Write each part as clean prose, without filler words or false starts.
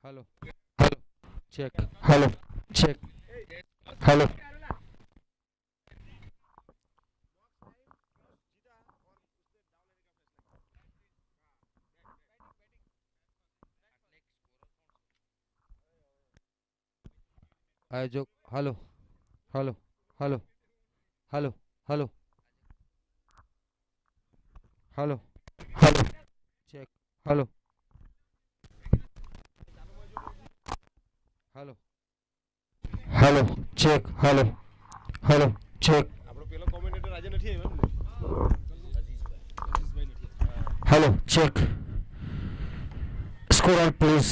Hello hello check hello check hello जो hello hello hello hello hello hello hello check hello hello hello check hello hello check આપણો પેલો commentator આજે નથી આવ્યો એમ ને हेलो चेक स्कोर प्लीज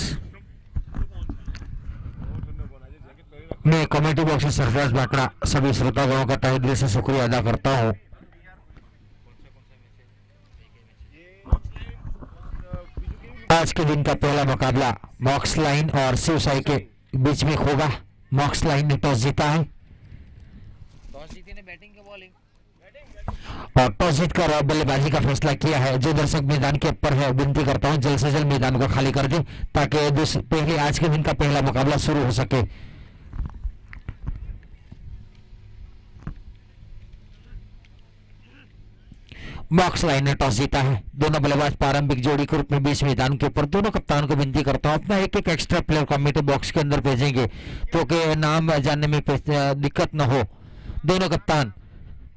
मैं कमेटी बॉक्स से सरफराज बाकड़ा सभी श्रोतागणों का तहे दिल से शुक्रिया अदा करता हूँ। आज के दिन का पहला मुकाबला मॉक्स लाइन और शिव साई के बीच में होगा। मॉक्स लाइन ने टॉस जीता है टॉस जीती ने बैटिंग के बॉलिंग और टॉस जीतकर बल्लेबाजी का फैसला किया है। जो दर्शक मैदान के ऊपर है विनती करता हूं जल्द से जल्द मैदान को खाली कर दे ताकि पहले आज के दिन का पहला मुकाबला शुरू हो सके। मॉक्स लाइन ने टॉस जीता है। दोनों बल्लेबाज पारंपरिक जोड़ी के रूप में बीच मैदान के ऊपर दोनों कप्तान को विनती करता हूं अपना एक एक एक्स्ट्रा प्लेयर कमेटी बॉक्स के अंदर भेजेंगे तो कि नाम जानने में दिक्कत न हो। दोनों कप्तान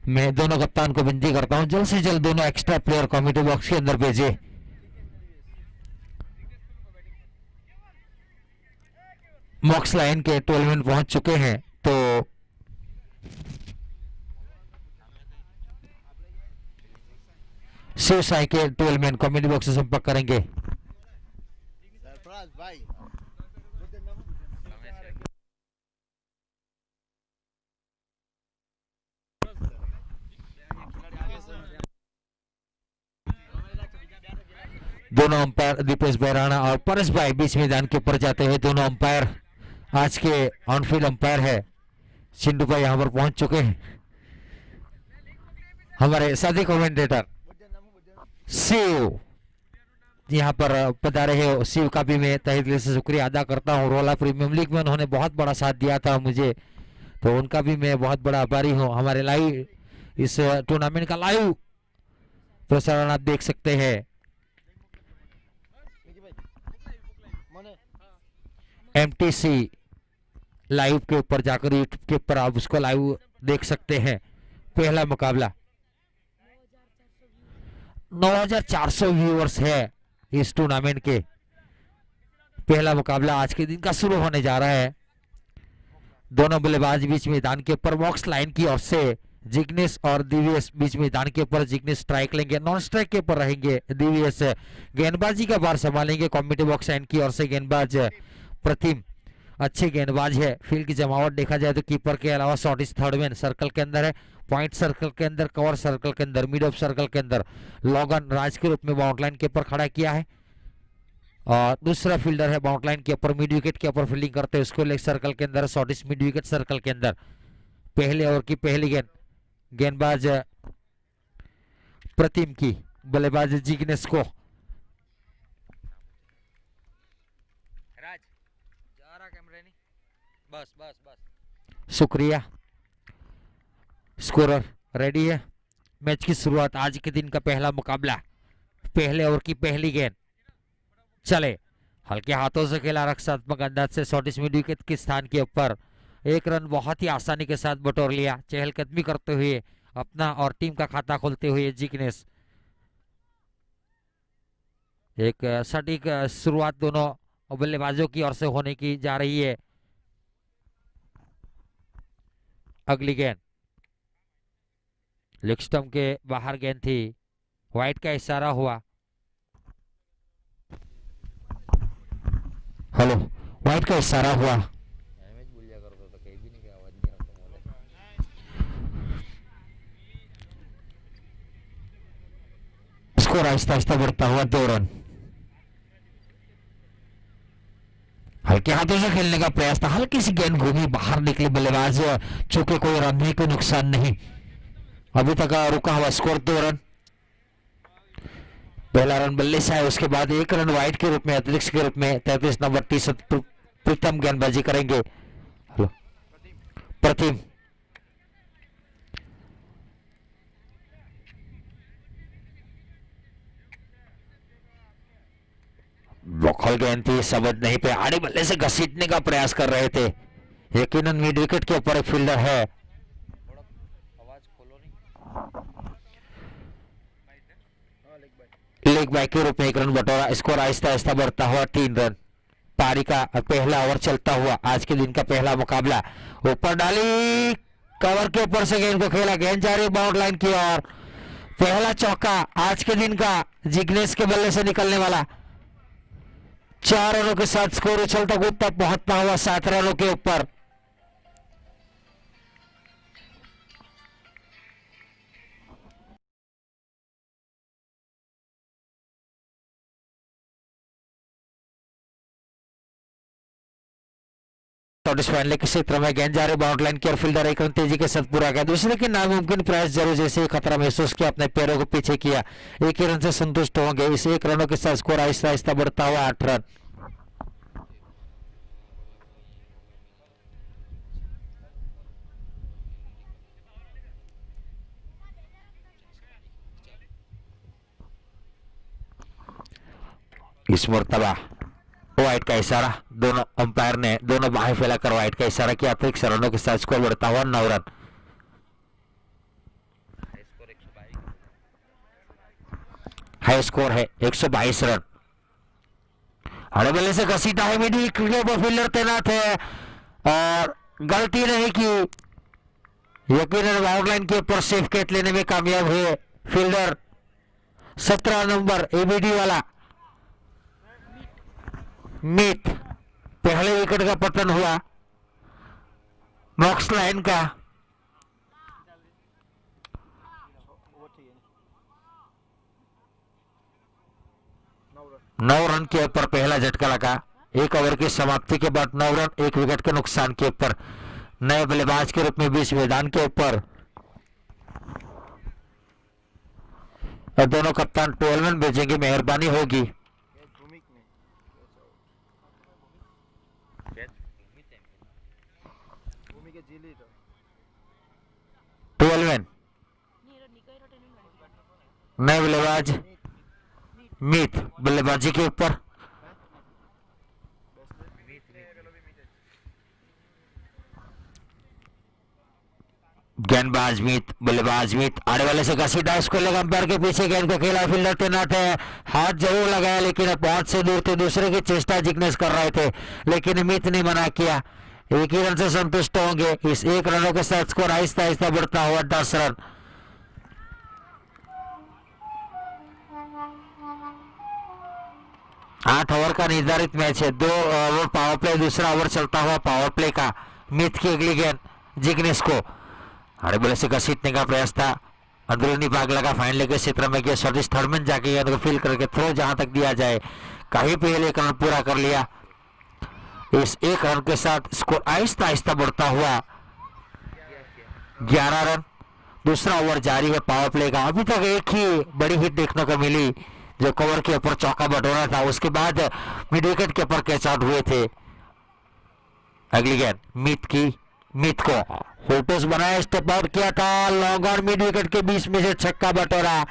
मैं दोनों कप्तान को विनती करता हूं जल्द से जल्द दोनों एक्स्ट्रा प्लेयर कमेटी बॉक्स के अंदर भेजे। मॉक्स लाइन के 12 मैन पहुंच चुके हैं तो शिव साई के 12 मैन कमेटी बॉक्स से संपर्क करेंगे। સરફરાજ ભાઈ दोनों अंपायर दीपेश बैराना और परेश भाई बीच मैदान के ऊपर जाते हैं। दोनों अंपायर आज के ऑनफील्ड अंपायर है। चिंटू भाई यहाँ पर पहुंच चुके हैं। हमारे साथी कमेंटेटर शिव यहाँ पर पधारे हैं। शिव का भी मैं तहे दिल से शुक्रिया अदा करता हूँ। रोला प्रीमियम लीग में उन्होंने बहुत बड़ा साथ दिया था मुझे तो उनका भी मैं बहुत बड़ा आभारी हूँ। हमारे लाइव इस टूर्नामेंट का लाइव प्रसारण आप देख सकते हैं। MTC लाइव के ऊपर जाकर यूट्यूब के ऊपर आप उसको लाइव देख सकते हैं। पहला मुकाबला 9400 व्यूअर्स है इस टूर्नामेंट के। पहला मुकाबला आज के दिन का शुरू होने जा रहा है। दोनों बल्लेबाज बीच मैदान के ऊपर बॉक्स लाइन की ओर से जिग्नेश और दिव्यस बीच मैदान के ऊपर जिग्नेश स्ट्राइक लेंगे नॉन स्ट्राइक के ऊपर रहेंगे दिव्यस गेंदबाजी का भार संभालेंगे। कमेटी बॉक्स लाइन की ओर से गेंदबाज प्रतिम अच्छे गेंदबाज है। फील्ड की जमावट देखा जाए तो कीपर के अलावा शॉट इस थर्ड मैन सर्कल के अंदर है। पॉइंट सर्कल के अंदर कवर सर्कल के अंदर मिड ऑफ सर्कल के अंदर लॉगन राज के रूप में बाउंड लाइन के ऊपर खड़ा किया है और दूसरा फील्डर है बाउंड लाइन के ऊपर मिड विकेट के ऊपर फील्डिंग करते हैं उसको लेग सर्कल के अंदर शॉट इस मिड विकेट सर्कल के अंदर। पहले ओवर की पहली गेंद गेंदबाज प्रतिम की बल्लेबाज जिग्नेश को राज जा रहा कैमरे नहीं बस बस बस शुक्रिया। स्कोरर रेडी है। मैच की शुरुआत आज के दिन का पहला मुकाबला पहले ओवर की पहली गेंद चले हल्के हाथों से खेला रक्षात्मक अंदाज से शॉट इस मिड विकेट के स्थान के ऊपर एक रन बहुत ही आसानी के साथ बटोर लिया। चहलकदमी करते हुए अपना और टीम का खाता खोलते हुए जिग्नेश एक सटीक शुरुआत दोनों बल्लेबाजों की ओर से होने की जा रही है। अगली गेंद लेग स्टंप के बाहर गेंद थी। व्हाइट का इशारा हुआ। हेलो व्हाइट का इशारा हुआ। स्कोर आहिस्ता आहिस्ता बढ़ता हुआ 2 रन। हल्के हाथों से खेलने का प्रयास था। हल्की सी गेंद घूमी बाहर निकली बल्लेबाज चूंकि कोई रन नहीं कोई नुकसान नहीं। अभी तक रुका हुआ स्कोर 2 रन। पहला रन बल्ले से आया, उसके बाद एक रन वाइड के रूप में, अतिरिक्त के रूप में 33 नंबर टी शर्ट प्रीतम गेंदबाजी करेंगे। हेलो प्रतिम, बखल गेंद थी, समझ नहीं पे, आड़े बल्ले से घसीटने का प्रयास कर रहे थे। यकीनन मिड विकेट के ऊपर एक फील्डर है। थोड़ा आवाज खोलो नहीं। हाँ लेग बाय। लेग बाय के रूप में एक रन बटोरा, स्कोर आहिस्ता आहिस्ता बढ़ता हुआ 3 रन। पारी का पहला ओवर चलता हुआ, आज के दिन का पहला मुकाबला। ऊपर डाली, कवर के ऊपर से गेंद को खेला, गेंद जा रही बाउंड लाइन की ओर। पहला चौका आज के दिन का जिग्नेश के बल्ले से निकलने वाला। 4 रनों के साथ स्कोर उछलता कूदता पहुंचता हुआ 7 रनों के ऊपर। इस फाइनल के क्षेत्र में गेंद जा रहे बाउंड लाइन की और फील्डर एक रन तेजी के साथ पूरा किया। दूसरे के नामुमकिन प्रयास जरूर, जैसे ही खतरा महसूस किया अपने पैरों को पीछे किया, एक ही रन से संतुष्ट होंगे। इस 1 रनों के साथ स्कोर आहिस्ता आहिस्ता बढ़ता हुआ 8 रन। इस मर्तबा वाइड का इशारा, दोनों अंपायर ने दोनों बाहें फैलाकर वाइड का इशारा किया। अतिरिक्त रनों के साथ स्कोर बढ़ता हुआ 9 रन। स्कोर 122। हाई स्कोर है 122 रन। हरे बल्ले से घसीटा है, मिडिल के ऊपर फील्डर तैनात है और गलती नहीं की। यकीनन बाउंड लाइन के ऊपर सेफ कैच लेने में कामयाब हुए फील्डर 17 नंबर एबीडी वाला मीत। पहले विकेट का पतन हुआ बॉक्स लाइन का। ओवर थी 9 रन के ऊपर पहला झटका लगा। 1 ओवर की समाप्ति के बाद 9 रन, 1 विकेट के नुकसान के ऊपर। नए बल्लेबाज के रूप में बीच मैदान के ऊपर और दोनों कप्तान 12 रन भेजेंगे, मेहरबानी होगी। भूमिक ने भूमि के जिली तो 12 रन। नए बल्लेबाज मीत बल्लेबाजी के ऊपर। गेंदबाज मीत, बल्लेबाज मीत, आड़े वाले से घसीटा, इसको लगा अंपायर के पीछे, गेंद को खेला, फील्डर तैनात है, हाथ जरूर लगाया लेकिन बहुत से दूर थे। दूसरे की चेष्टा जिग्नेश कर रहे थे लेकिन मीत ने मना किया। एक ही रन से संतुष्ट होंगे। इस 1 रनों के साथ स्कोर आहिस्ता आहिस्ता बढ़ता हुआ 10 रन। आठ ओवर का निर्धारित मैच है। 2 ओवर पावर प्ले, दूसरा ओवर चलता हुआ पावर प्ले का। मीत की अगली गेंद जिग्नेश को हरे बल्ले से घसीटने का प्रयास था, अंदरूनी भाग लगा, फाइनल के क्षेत्र में गया। सतीश थर्डमैन जाके गेंद को फील करके थ्रो जहां तक दिया जाए, कहीं पहले 1 रन पूरा कर लिया। इस 1 रन के साथ स्कोर आहिस्ता आहिस्ता बढ़ता हुआ 11 रन। दूसरा ओवर जारी है पावर प्ले का। अभी तक एक ही बड़ी हिट देखने को मिली जो कवर के ऊपर चौका बटोरा था, उसके बाद मिड विकेट के ऊपर कैच आउट हुए थे। अगली गेंद मीत की, मीत को फोटोस बनाया, स्टेप आउट किया था, लॉन्ग ऑन मिड विकेट के बीच में से छक्का बटोरा।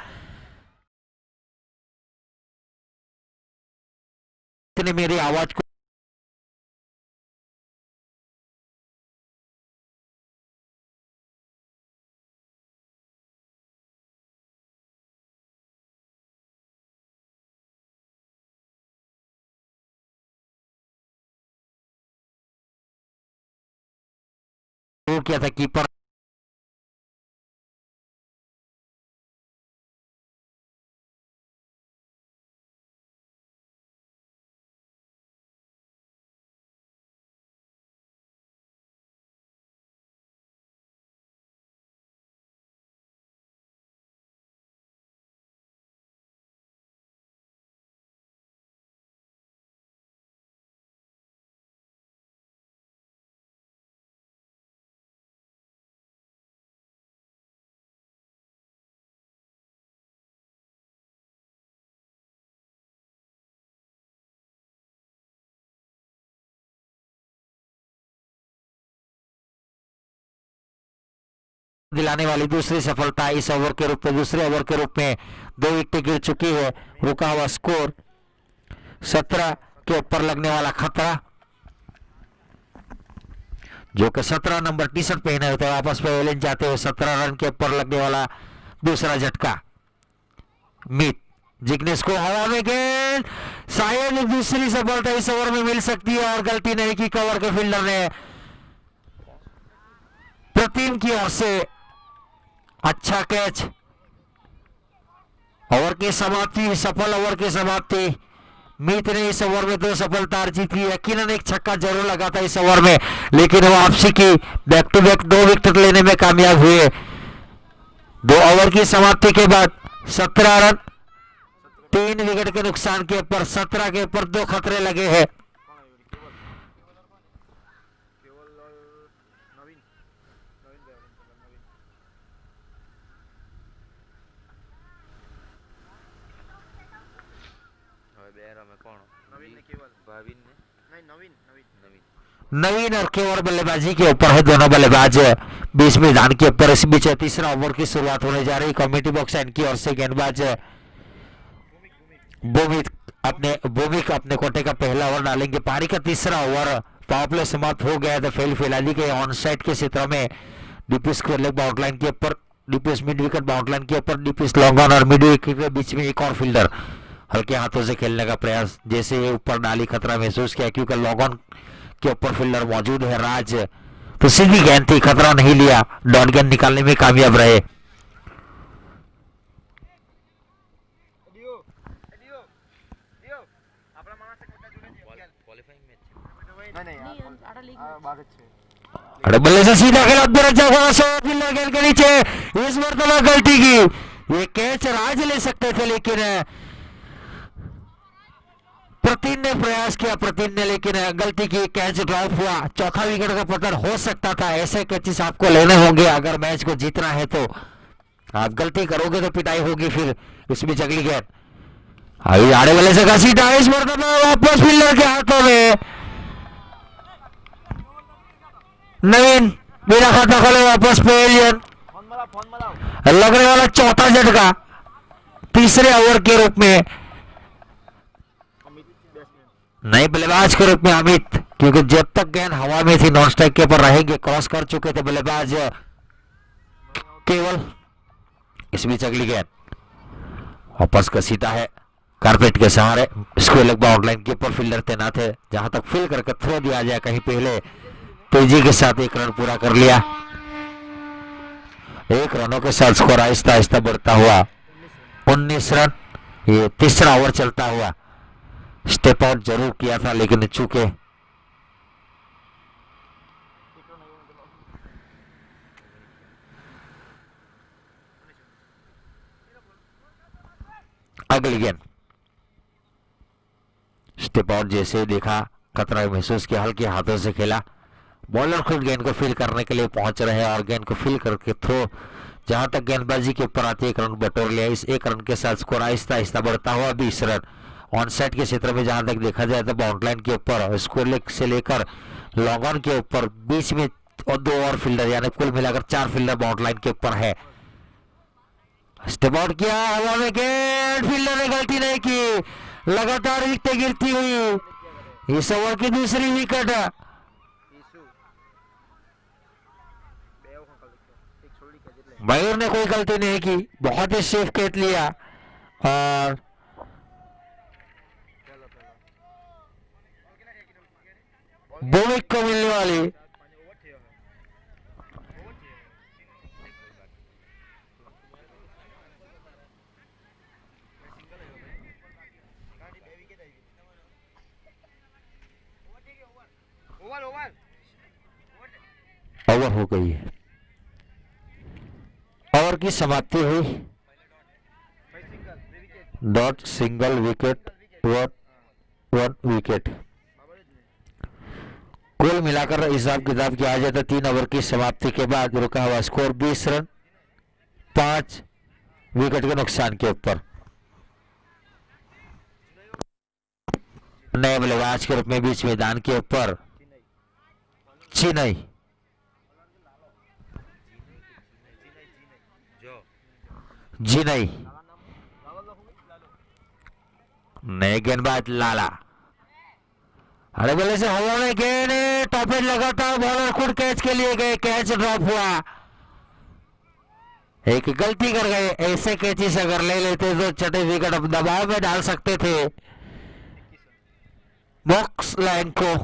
मेरी आवाज को किया था कीपर दिलाने वाली दूसरी सफलता इस ओवर के रूप में, दूसरे ओवर के रूप में 2 विकेट गिर चुकी है। रुका हुआ स्कोर 17 के ऊपर लगने वाला खतरा, जो कि 17 नंबर टी शर्ट पहने होते वापस पवेलियन जाते हुए 17 रन के ऊपर लगने वाला दूसरा झटका। मीत जिग्नेश को हवा में गेंद, शायद दूसरी सफलता इस ओवर में मिल सकती है और गलती नहीं की कवर के फील्डर ने। प्रतिम की ओर से अच्छा कैच। ओवर की समाप्ति, सफल ओवर की समाप्ति। मीत ने इस ओवर में 2 सफलता अर्जित की। यकीनन एक छक्का जरूर लगा था इस ओवर में, लेकिन वो वापसी की बैक टू बैक 2 विकेट लेने में कामयाब हुए। 2 ओवर की समाप्ति के बाद 17 रन 3 विकेट के नुकसान के ऊपर 17 के ऊपर 2 खतरे लगे हैं। केवल और नवीन नवीन भाई नवीन હવે બે રમે કોણ? नवीन ने केवल ભાવિન ને नहीं नवीन नवीन નવીન। नवीन और केवल बल्लेबाजी के ऊपर है, दोनों बल्लेबाज बीच मैदान के ऊपर। इस बीच तीसरा ओवर की शुरुआत होने जा रही। कमेटी बॉक्स इनकी ओर से गेंदबाज भूमिक अपने कोटे का पहला ओवर डालेंगे। पारी का तीसरा ओवर पावर प्ले समाप्त हो गया तो फेल फिलहाली के ऑन साइड के क्षेत्र में डीपीएस को लेग बाउंड्री के ऊपर, डीपीएस मिड विकेट बाउंड्री के ऊपर, डीपीएस लॉन्ग ऑन और मिड विकेट के बीच में एक और फील्डर हल्के हाथों से खेलने का प्रयास। जैसे ये ऊपर डाली खतरा महसूस किया क्योंकि लॉन्ग ऑन के ऊपर फील्डर मौजूद है राज, तो सीधी गेंद थी, खतरा नहीं लिया, डॉट गेंद निकालने में कामयाब रहे। एडियो एडियो एडियो આપણા માણસે કોટા જોડે છે ક્વોલિફાઈંગ મેચ नहीं बात अच्छी है। अरे बल्ले से सीधा खेला, फील्डर गेंद के नीचे, इस मरतबा गलती की। ये कैच राज ले सकते थे लेकिन प्रतिन ने प्रयास किया, प्रतिन ने लेकिन गलती की, कैच ड्रॉप हुआ। चौथा विकेट का पतन हो सकता था। ऐसे कैचेस आपको लेने होंगे अगर मैच को जीतना है तो। आप गलती करोगे तो पिटाई होगी फिर। इसमें जगली गेंद अभी आड़े वाले से घसीटा, इस मरतबा वापस फील्डर के हाथों में। नवीन बिना खाता खोले वापस पवेलियन। फोन मलाओ लगने वाला चौथा झटका तीसरे ओवर के रूप में, अमित बैट्समैन नए बल्लेबाज के रूप में अमित, क्योंकि जब तक गेंद हवा में थी नॉन स्ट्राइक के ऊपर रहेंगे। क्रॉस कर चुके थे बल्लेबाज केवल। इस बीच अगली गेंद वापस घसीटा है कारपेट के सहारे। इसको लग बाउंड्री लाइन के ऊपर फील्डर तैनात है, जहां तक फील करके थ्रो दिया जाए कहीं पहले। तेजी के साथ 1 रन पूरा कर लिया। 1 रनों के साथ स्कोर आहिस्ता आहिस्ता बढ़ता हुआ 19 रन। ये तीसरा ओवर चलता हुआ स्टेप आउट जरूर किया था लेकिन चूके। अगली गेंद स्टेप आउट जैसे देखा, खतरा महसूस किया, हल्के हाथों से खेला। बॉलर खुद गेंद को फील करने के लिए पहुंच रहे हैं और गेंद को फील करके थ्रो जहां तक गेंदबाजी के ऊपर आते 1 रन बटोर लिया। इस 1 रन के साथ स्कोर आहिस्ता आहिस्ता बढ़ता हुआ 20 रन। ऑन साइड के क्षेत्र में जहां तक देखा जाए तो बाउंड्री लाइन के ऊपर स्कोर से लेकर लॉन्ग ऑन के ऊपर बीच में और 2 और फील्डर, यानी कुल मिलाकर 4 फील्डर बाउंड्री लाइन के ऊपर है। स्टेप आउट किया, हवा में गेंद, फील्डर ने गलती नहीं की, लगातार विकेटें गिरती हुई। इस ओवर की दूसरी विकेट। ઈસુ બે ઓવર કાલ એક છોડી કે એટલે मयूर ने कोई गलती नहीं की, बहुत ही सेफ कैच लिया और પહેલો भूमिक को मिलने वाली ઓવર થયો ઓવર થયો સિંગલ આવ્યો ગાડી 2 વિકેટ આવી ઓવર થઈ ગયો ઓવર ઓવર ओवर हो गई है। ओवर की समाप्ति हुई, ભાઈ single 2 wicket dot single wicket, 1 wicket. બરાબર જ ને कुल मिलाकर हिसाब किताब किया जाए तो 3 ओवर की समाप्ति के बाद रुका हुआ स्कोर 20 रन 5 विकेट के नुकसान के ऊपर। नए बल्लेबाज के रूप में बीच मैदान के ऊपर चिन्नई जी नहीं, नए गेंदबाज लाला। अरे बल्ले से हवा में गेंद, टॉपेज लगातार बॉलर खुद कैच के लिए गए, कैच ड्रॉप हुआ। एक गलती कर गए, ऐसे कैचेस अगर ले लेते तो छठे विकेट दबाव में डाल सकते थे बॉक्स लाइन को।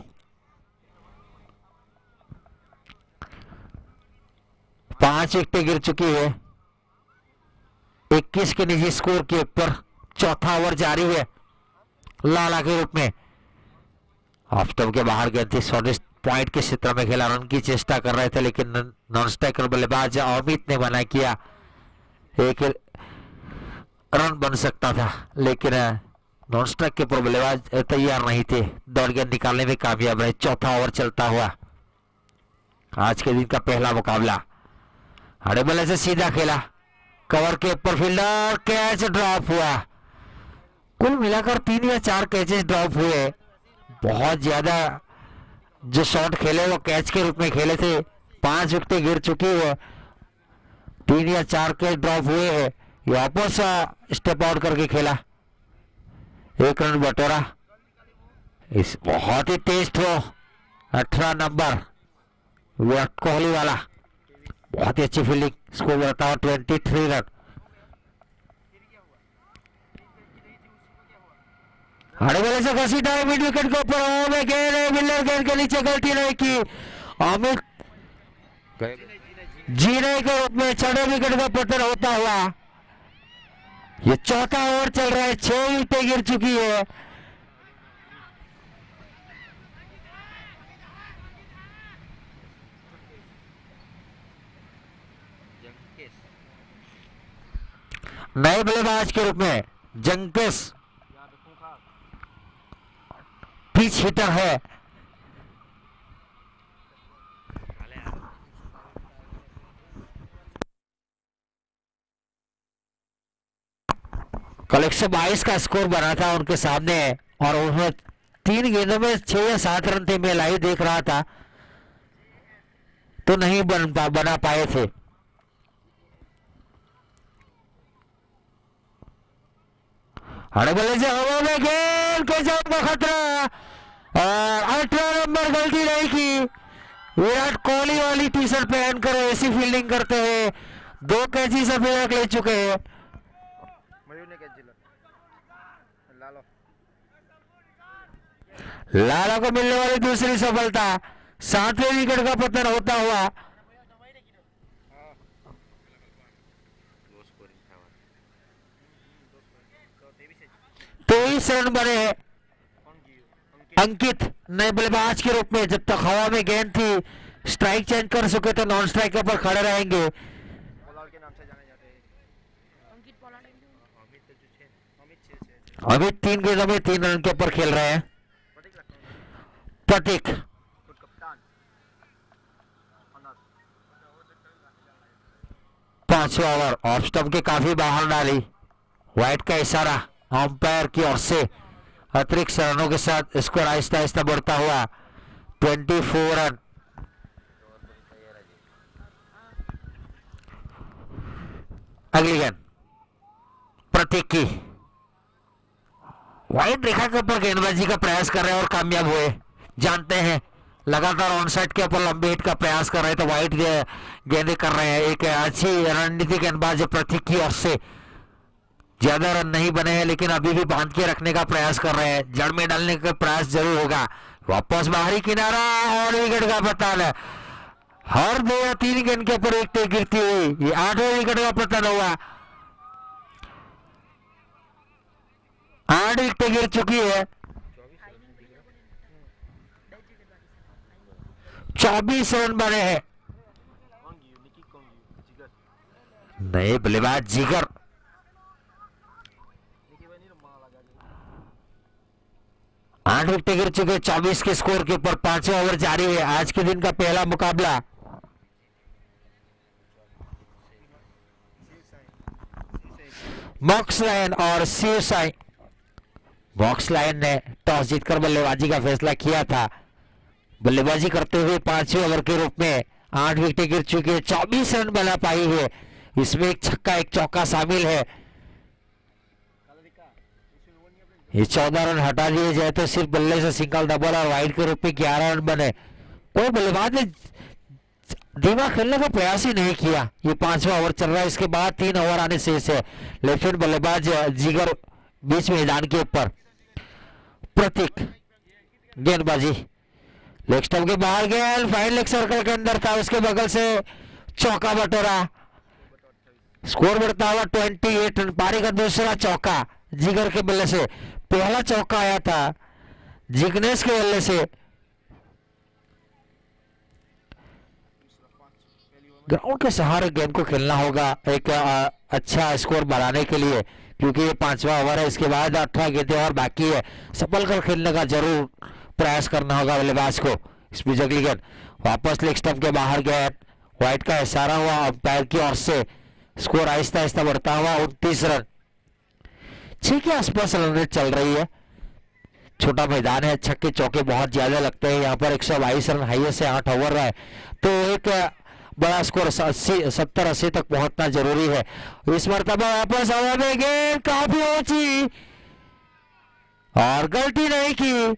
पांच विकेटें गिर चुकी है, 21 के निजी स्कोर के ऊपर चौथा ओवर जारी है। लाला के रूप में ऑफ स्टंप के बाहर गए थे, 100 पॉइंट के क्षेत्र में खेला, रन की चेष्टा कर रहे थे लेकिन नॉन स्ट्राइकर बल्लेबाज अमित ने मना किया। एक रन बन सकता था लेकिन नॉन स्ट्राइक के ऊपर बल्लेबाज तैयार नहीं थे, दौड़ गेंद निकालने में कामयाब रहे। चौथा ओवर चलता हुआ आज के दिन का पहला मुकाबला। हरे बल्ले से सीधा खेला, कवर के ऊपर फील्डर, कैच ड्रॉप हुआ। कुल मिलाकर 3 या 4 कैचेस ड्रॉप हुए। बहुत ज्यादा जो शॉट खेले वो कैच के रूप में खेले थे। 5 विकेटें गिर चुकी है, 3 या 4 कैच ड्रॉप हुए हैं। वापस स्टेप आउट करके खेला, 1 रन बटोरा। इस बहुत ही तेज थ्रो, 18 नंबर विराट कोहली वाला, बहुत ही अच्छी फील्डिंग। स्कोर बताओ 23 रन। हरे बल्ले से घसीटा मिड विकेट के ऊपर, में गेंद है, मिलर गेंद के नीचे, गलती नहीं की। अमित जीने के रूप में छठे विकेट का पतन होता हुआ ये चौथा ओवर चल रहा है, 6 विकेटें गिर चुकी है। जंकेश नए बल्लेबाज के रूप में जंकेश पिच हिटर है। कल 122 का स्कोर बना था उनके सामने और उन्होंने 3 गेंदों में 6 या 7 रन थे। मैं लाइव देख रहा था तो नहीं बना पाए थे। हरे बल्ले से हवा में गेंद के जंप का खतरा और 18 नंबर, गलती नहीं की। विराट कोहली वाली टी शर्ट पहनकर ऐसी फील्डिंग करते हैं। 2 कैची सफेद ले चुके हैं। मयूर ने कैच दिला, लालो लाला को मिलने वाली दूसरी सफलता, 7वें विकेट का पतन होता हुआ। दो स्कोरिंग था वहाँ। 23 रन बने हैं। अंकित नए बल्लेबाज के रूप में, जब तक हवा में गेंद थी स्ट्राइक चेंज कर चुके तो नॉन स्ट्राइकर पर खड़े रहेंगे। पोलार्ड के नाम से जाने जाते हैं। अमित तो जो छे अमित 3 गेंदों में 3 रन के ऊपर खेल रहे हैं। प्रतीक लगता है, प्रतीक खुद कप्तान अनर 5वां ओवर ऑफ स्टंप के काफी बाहर डाली, व्हाइट का इशारा अंपायर की ओर से। अतिरिक्त रनों के साथ स्कोर आहिस्ता आहिस्ता बढ़ता हुआ 24 रन। अगली गेंद प्रतीक की, व्हाइट रेखा के ऊपर गेंदबाजी का प्रयास कर रहे हैं और कामयाब हुए। जानते हैं लगातार ऑन साइड के ऊपर लंबे हिट का प्रयास कर रहे हैं तो व्हाइट गेंदें कर रहे हैं। एक अच्छी रणनीति गेंदबाज प्रतीक की ओर से। ज्यादा रन नहीं बने हैं लेकिन अभी भी बांध के रखने का प्रयास कर रहे हैं, जड़ में डालने का प्रयास जरूर होगा। वापस बाहरी किनारा और विकेट का पतन। हर 2 या 3 गेंद के ऊपर विकेट गिरती हुई ये 8वें विकेट का पतन हुआ। 8 विकेट गिर चुकी है, 24 रन बने हैं। नए बल्लेबाज जिगर 8 विकेट गिर चुके, 24 के स्कोर के ऊपर 5वां ओवर जारी है। आज के दिन का पहला मुकाबला बॉक्स लाइन और शिव साई। बॉक्स लाइन ने टॉस जीतकर बल्लेबाजी का फैसला किया था। बल्लेबाजी करते हुए 5वें ओवर के रूप में 8 विकेट गिर चुके, 24 रन बना पाई है। इसमें एक छक्का एक चौका शामिल है। ये 14 रन हटा दिए जाए तो सिर्फ बल्ले से सिंगल डबल और वाइड के रूप में 11 रन बने। कोई बल्लेबाज ने धीमा खेलने का प्रयास ही नहीं किया। ये 5वां ओवर चल रहा है, इसके बाद 3 ओवर आने शेष है। लेफ्ट हैंड बल्लेबाज जिगर बीच मैदान के ऊपर। प्रतीक गेंदबाजी लेग स्टंप के बाहर गेंद फाइन लेग सर्कल के अंदर था, उसके बगल से चौका बटोरा। स्कोर बढ़ता हुआ 28 रन। पारी का दूसरा चौका जिगर के बल्ले से। पहला चौका आया था जिग्नेश के बल्ले से। ग्राउंड के सहारे गेंद को खेलना होगा एक अच्छा स्कोर बनाने के लिए, क्योंकि ये 5वां ओवर है। इसके बाद 18 गेंदें और बाकी है। सफल कर खेलने का जरूर प्रयास करना होगा बल्लेबाज को। इसमें अगली गेंद वापस लेग स्टंप के बाहर गेंद, वाइड का इशारा हुआ अंपायर की ओर से। स्कोर आहिस्ता आहिस्ता बढ़ता हुआ 29 रन। 6 के आसपास रन रेट चल रही है। छोटा मैदान है, छक्के चौके बहुत ज्यादा लगते हैं यहाँ पर। 122 रन हाईएस्ट से 8 ओवर रहा है, तो एक बड़ा स्कोर 70-80 तक पहुंचना जरूरी है। इस मरतबा वापस हवा में गेंद काफी ऊंची और गलती नहीं की।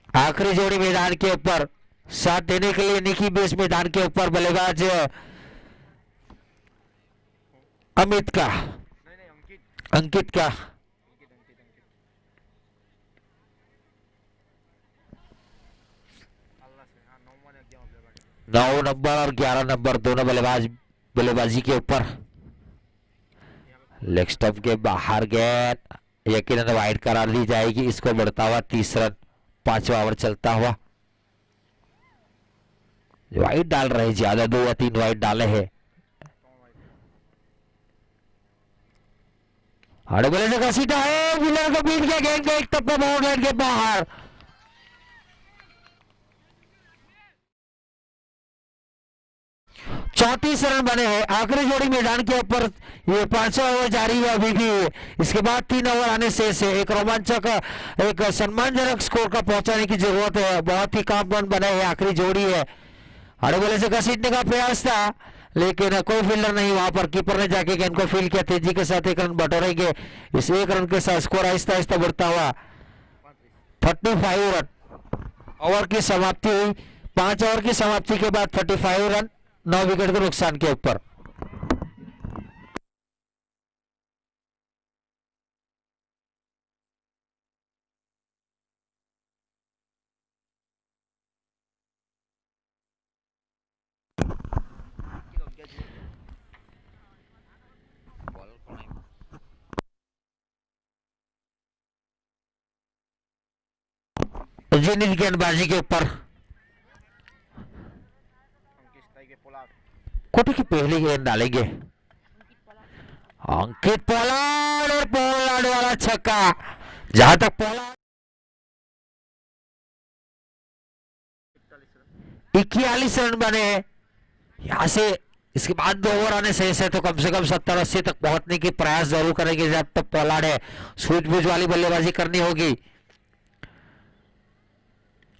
आखिरी जोड़ी मैदान के ऊपर साथ देने के लिए निकी बेस मैदान के ऊपर बल्लेबाज अमित का नहीं अंकित का अल्लाह से हाँ 9 नंबर और 11 नंबर दोनों बल्लेबाज बल्लेबाजी के ऊपर। लेग स्टंप के बाहर गेंद यकीनन वाइड करार दी जाएगी। इसको बढ़ता हुआ 30 रन। 5वां ओवर चलता हुआ। वाइड डाल रहे ज्यादा, 2 या 3 वाइड डाले हैं। हड़े बोले से घसीटा है, विलर को बीट के गेंद के एक टप्पा बहुत गेंद के बाहर। चौंतीस रन बने हैं। आखिरी जोड़ी मैदान के ऊपर। ये 5वां ओवर जारी है अभी भी। इसके बाद 3 ओवर आने शेष है। एक रोमांचक एक सम्मानजनक स्कोर का पहुंचाने की जरूरत है। बहुत ही कामबंद बने हैं। आखिरी जोड़ी है। हड़े बोले से घसीटने का प्रयास था, लेकिन कोई फील्डर नहीं वहां पर। कीपर ने जाके गेंद को फील्ड किया। तेजी के साथ 1 रन बटोरेंगे। इस 1 रन के साथ स्कोर आहिस्ता आहिस्ता बढ़ता हुआ 35 रन। ओवर की समाप्ति हुई। 5 ओवर की समाप्ति के बाद 35 रन 9 विकेट के नुकसान के ऊपर। बॉल कौन है? जिनित गेंदबाजी के ऊपर। के पोलार्ड कोटे की पहली गेंद डालेंगे अंकित पोलार्ड, और पोलार्ड वाला छक्का। जहां तक पोलार्ड 41 रन बने यहां से। इसके बाद 2 ओवर आने शेष है, तो कम से कम 70-80 तक पहुंचने की प्रयास जरूर करेंगे। जब तक पोलार्ड है, सूझबूझ वाली बल्लेबाजी करनी होगी।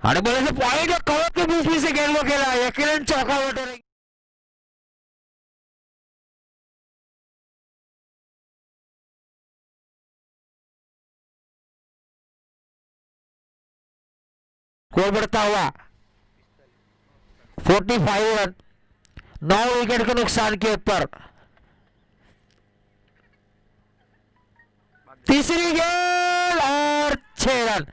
हड़े बोले से पॉइंट और कवर के बीच में से गेंद को खेला, यकीनन चौका बटोरेंगे। स्कोर बढ़ता हुआ 45 रन 9 विकेट के नुकसान के ऊपर। तीसरी गेंद और 6 रन।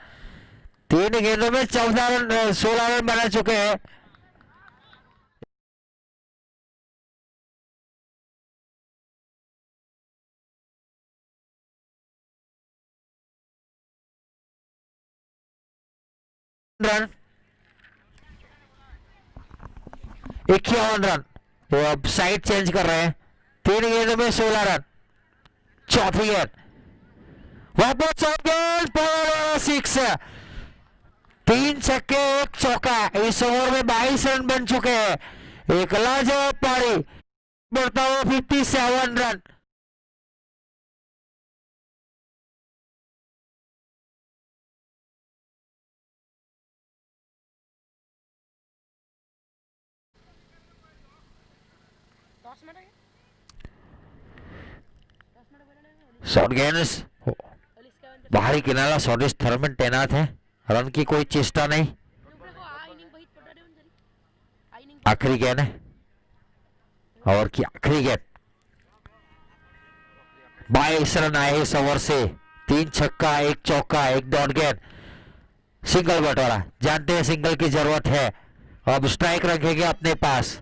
3 गेंदों में 14 रन 16 रन बना चुके हैं। Run 51 run. वो अब साइड चेंज कर रहे हैं। 3 गेंदों में 16 रन। चौथी गेंद वापस गेंद 6। 3 छक्के 1 चौका। इस ओवर में 22 रन बन चुके हैं। एक लाजवाब पारी, बढ़ता हुआ 57 रन। शॉर्ट गेंद बाहरी किनारा, स्वदेश थर्मन तैनात है, रन की कोई चेष्टा नहीं। आखिरी गेंद है, ओवर की आखिरी गेंद, 22 रन आए इस ओवर से, 3 छक्का 1 चौका 1 डॉट गेंद, सिंगल बटोरा। जानते हैं सिंगल की जरूरत है, अब स्ट्राइक रखेंगे अपने पास।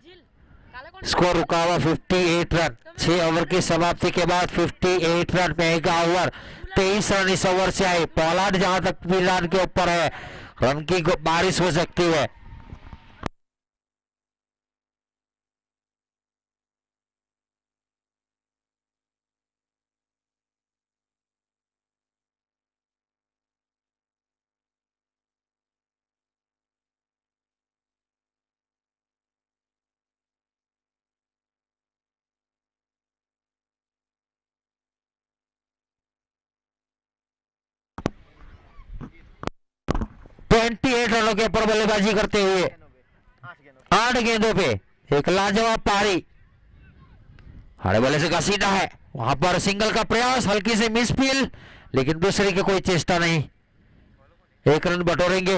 स्कोर रुका हुआ 58 रन, 6 ओवर की समाप्ति के बाद 58 रन, महंगा ओवर, 23 रन इस ओवर से आए। पोलार्ड जहां तक भी रन के ऊपर है, रन की बारिश हो सकती है। ट्वेंटी 8 रनों के ऊपर बल्लेबाजी करते हुए 8 गेंदों पे एक लाजवाब पारी, हरे बल्ले से घसीटा है, वहां पर सिंगल का प्रयास, हल्की से मिस फील्ड, लेकिन दूसरे की कोई चेष्टा नहीं। 1 रन बटोरेंगे,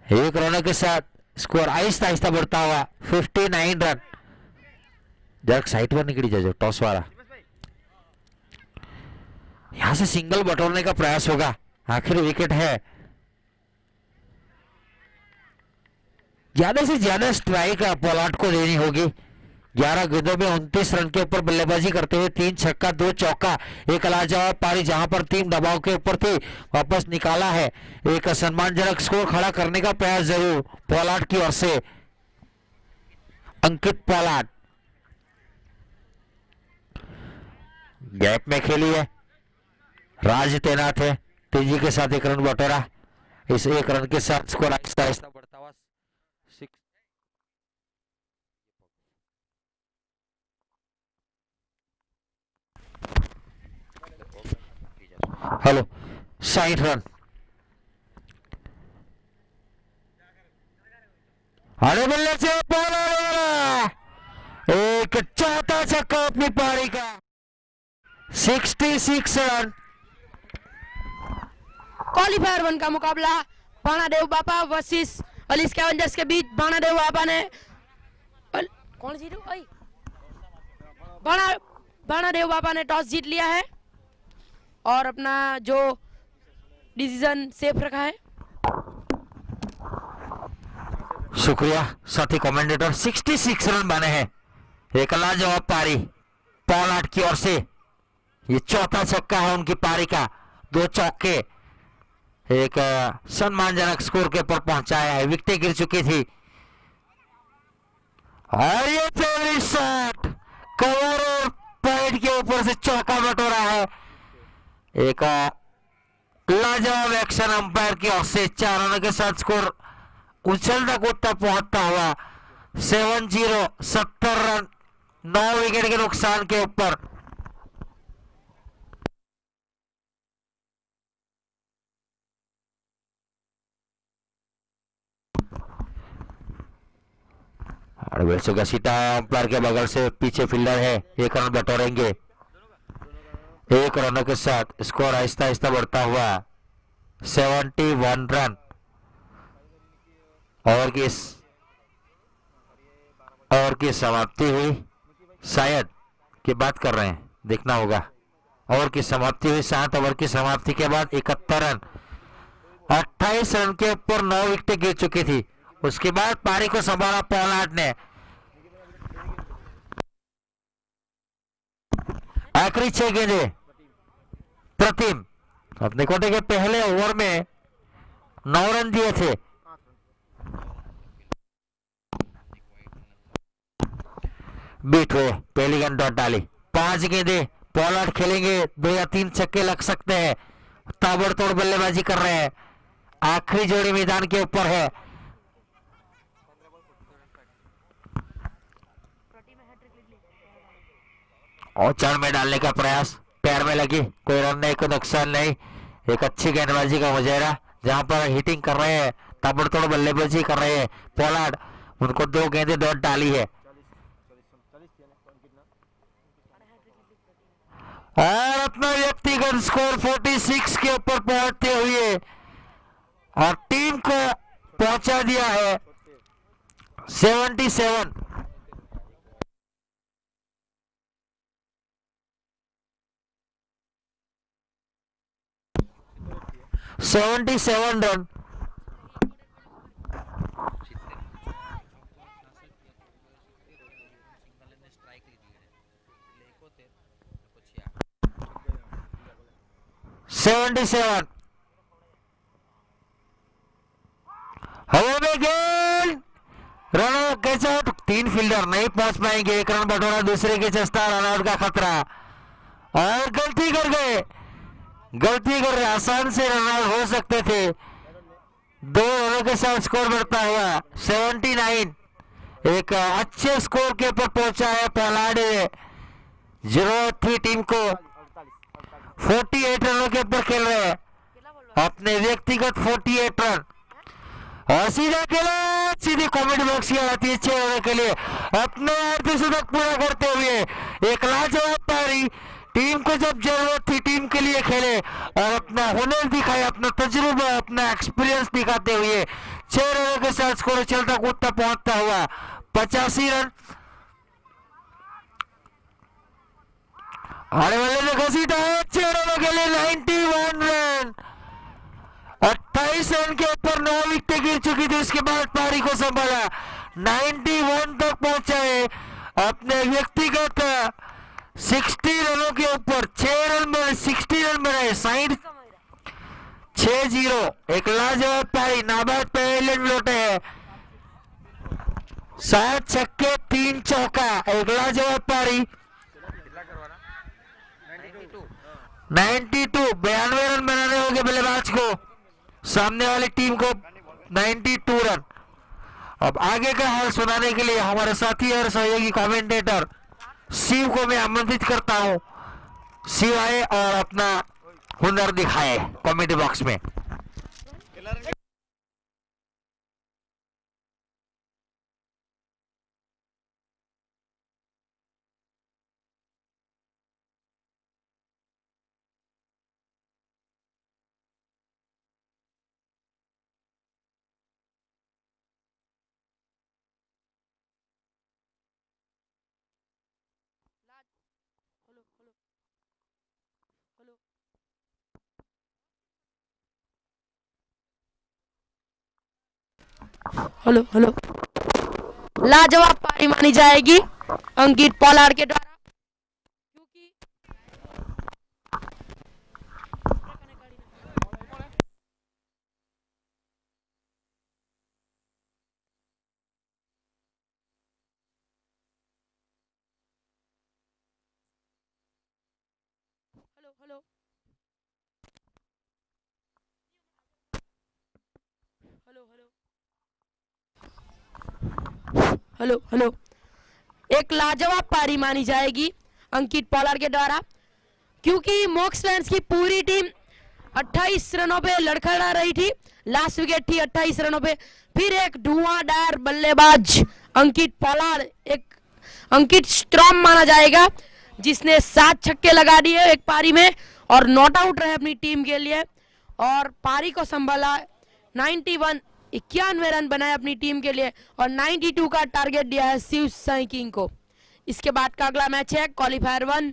1 रनों के साथ स्कोर आहिस्ता आहिस्ता बढ़ता हुआ 59 रन। जरा साइड पर निकली जाए टॉस वाला, यहां से सिंगल बटोरने का प्रयास होगा, आखिर विकेट है। ज्यादा से ज्यादा स्ट्राइक पोलार्ड को देनी होगी। 11 गेंदों में 29 रन के ऊपर बल्लेबाजी करते हुए 3 छक्का 2 चौका, एक लाजवाब पारी, जहां पर टीम दबाव के ऊपर थी वापस निकाला है। एक सम्मानजनक स्कोर खड़ा करने का प्रयास जरूर पोलार्ड की ओर से। अंकित पोलार्ड गैप में खेली है, राज तैनात है, तेजी के साथ 1 रन बटोरा। इस 1 रन के साथ स्कोर आहिस्ता आहिस्ता बढ़ता हुआ 6। हेलो, 60 रन, अरे बल्ले से एक चौथा छक्का अपनी पारी का, 66 रन। क्वालिफायर 1 का मुकाबला बाणादेव बापा वर्सेस अली स्कैवेंजर्स के बीच। बाणादेव बापा ने कौन जीतो भाई? बाणादेव बापा ने टॉस जीत लिया है और अपना जो डिसीजन सेफ रखा है। शुक्रिया साथी कमेंटेटर। 66 रन बने हैं, एक लाजवाब पारी पोलार्ड की ओर से। ये चौथा छक्का है उनकी पारी का, 2 चौके, एक सम्मानजनक स्कोर के ऊपर पहुंचाया है। विकेटें गिर चुकी थी और ये फेवरेट शॉट कवर और पॉइंट के ऊपर से चौका बटोरा है। एक लाजवाब एक्शन अंपायर की ओर से, 4 रनों के साथ स्कोर उछलता कूदता पहुंचता हुआ 7-0, 70 रन, 9 विकेट के नुकसान के ऊपर। घसीटा अंपायर के बगल से, पीछे फील्डर है, 1 रन बटोरेंगे। 1 रनों के साथ स्कोर आहिस्ता आहिस्ता बढ़ता हुआ 71 रन। ओवर की समाप्ति हुई, शायद की बात कर रहे हैं, देखना होगा। ओवर की समाप्ति हुई, 7 ओवर की समाप्ति के बाद 71 रन, 28 रन के ऊपर 9 विकेटें गिर चुकी थी। उसके बाद पारी को संभाला पोलार्ड ने। आखिरी 6 गेंदें प्रतिम अपने कोटे के पहले ओवर में 9 रन दिए थे। बीट हुए, पहली गेंद डॉट डाली, 5 गेंदें पोलार्ड खेलेंगे, 2 या 3 छक्के लग सकते हैं। ताबड़तोड़ बल्लेबाजी कर रहे हैं, आखिरी जोड़ी मैदान के ऊपर है। और चढ़ में डालने का प्रयास, पैर में लगी, कोई रन नहीं, कोई नुकसान नहीं। एक अच्छी गेंदबाजी का मुजाहरा, जहां पर हिटिंग कर रहे हैं, ताबड़तोड़ बल्लेबाजी कर रहे हैं पोलार्ड। उनको 2 गेंदें डॉट डाली है। और अपना व्यक्तिगत स्कोर 46 के ऊपर पहुंचते हुए और टीम को पहुंचा दिया है 77। रन। स्ट्राइक લીધી એટલે 71 પછી 77 हवा में गेंद, रन कैच आउट। 3 फील्डर नहीं पहुंच पाएंगे, 1 रन बटोरा, दूसरे के चस्ता, रन आउट का खतरा। और गलती कर गए, आसान से रन आउट हो सकते थे। 2 रनों के साथ स्कोर बढ़ता हुआ 79। एक अच्छे स्कोर के ऊपर पहुंचा है पोलार्ड। जरूरत थी टीम को, 48 रनों के ऊपर खेल रहे हैं, अपने व्यक्तिगत 48 रन। और सीधा खेला, सीधी कॉमेडी बॉक्स की आती है 6 रनों के लिए, अपने अर्धशतक पूरा करते हुए। एक लाजवाब पारी, टीम को जब जरूरत थी टीम के लिए खेले और अपना हुनर दिखाया, अपना तजुर्बा, अपना एक्सपीरियंस दिखाते हुए 6 रनों के साथ स्कोर चलता कूदता पहुंचता हुआ 85 रन। आने वाले ने घसीटा है 6 रनों के लिए 91 रन। 28 रन के ऊपर 9 विकेटें गिर चुकी थी, उसके बाद पारी को संभाला, 91 तक पहुंचा है। अपने व्यक्तिगत 60 रनों के ऊपर 6 रन बनाए, 60 रन बनाए, 60। एक लाजवाब पारी, नाबाद पहले लौटे हैं, 7 छक्के 3 चौका, एक लाजवाब पारी। 92 92 रन बनाने होंगे बल्लेबाज को, सामने वाली टीम को 92 रन। अब आगे का हाल सुनाने के लिए हमारे साथी और सहयोगी कमेंटेटर शिव को मैं आमंत्रित करता हूं। शिव आए और अपना हुनर दिखाए कमेंट बॉक्स में। हेलो हेलो, लाजवाब पारी मानी जाएगी अंकित पोलार्ड के द्वारा, क्योंकि hello hello hello hello hello, एक लाजवाब पारी मानी जाएगी अंकित पोलार्ड के द्वारा, क्योंकि मॉक्स लायंस की पूरी टीम 28 रनों पे लड़खड़ा रही थी। लास्ट विकेट थी 28 रनों पे। फिर एक धुआंधार बल्लेबाज अंकित पोलार्ड, एक अंकित स्ट्रॉम माना जाएगा, जिसने 7 छक्के लगा दिए एक पारी में और नॉट आउट रहे अपनी टीम के लिए और पारी को संभाला। 91 रन बनाए अपनी टीम के लिए और 92 का टारगेट दिया है शिव साई किंग को। इसके बाद का अगला मैच है क्वालिफायर 1,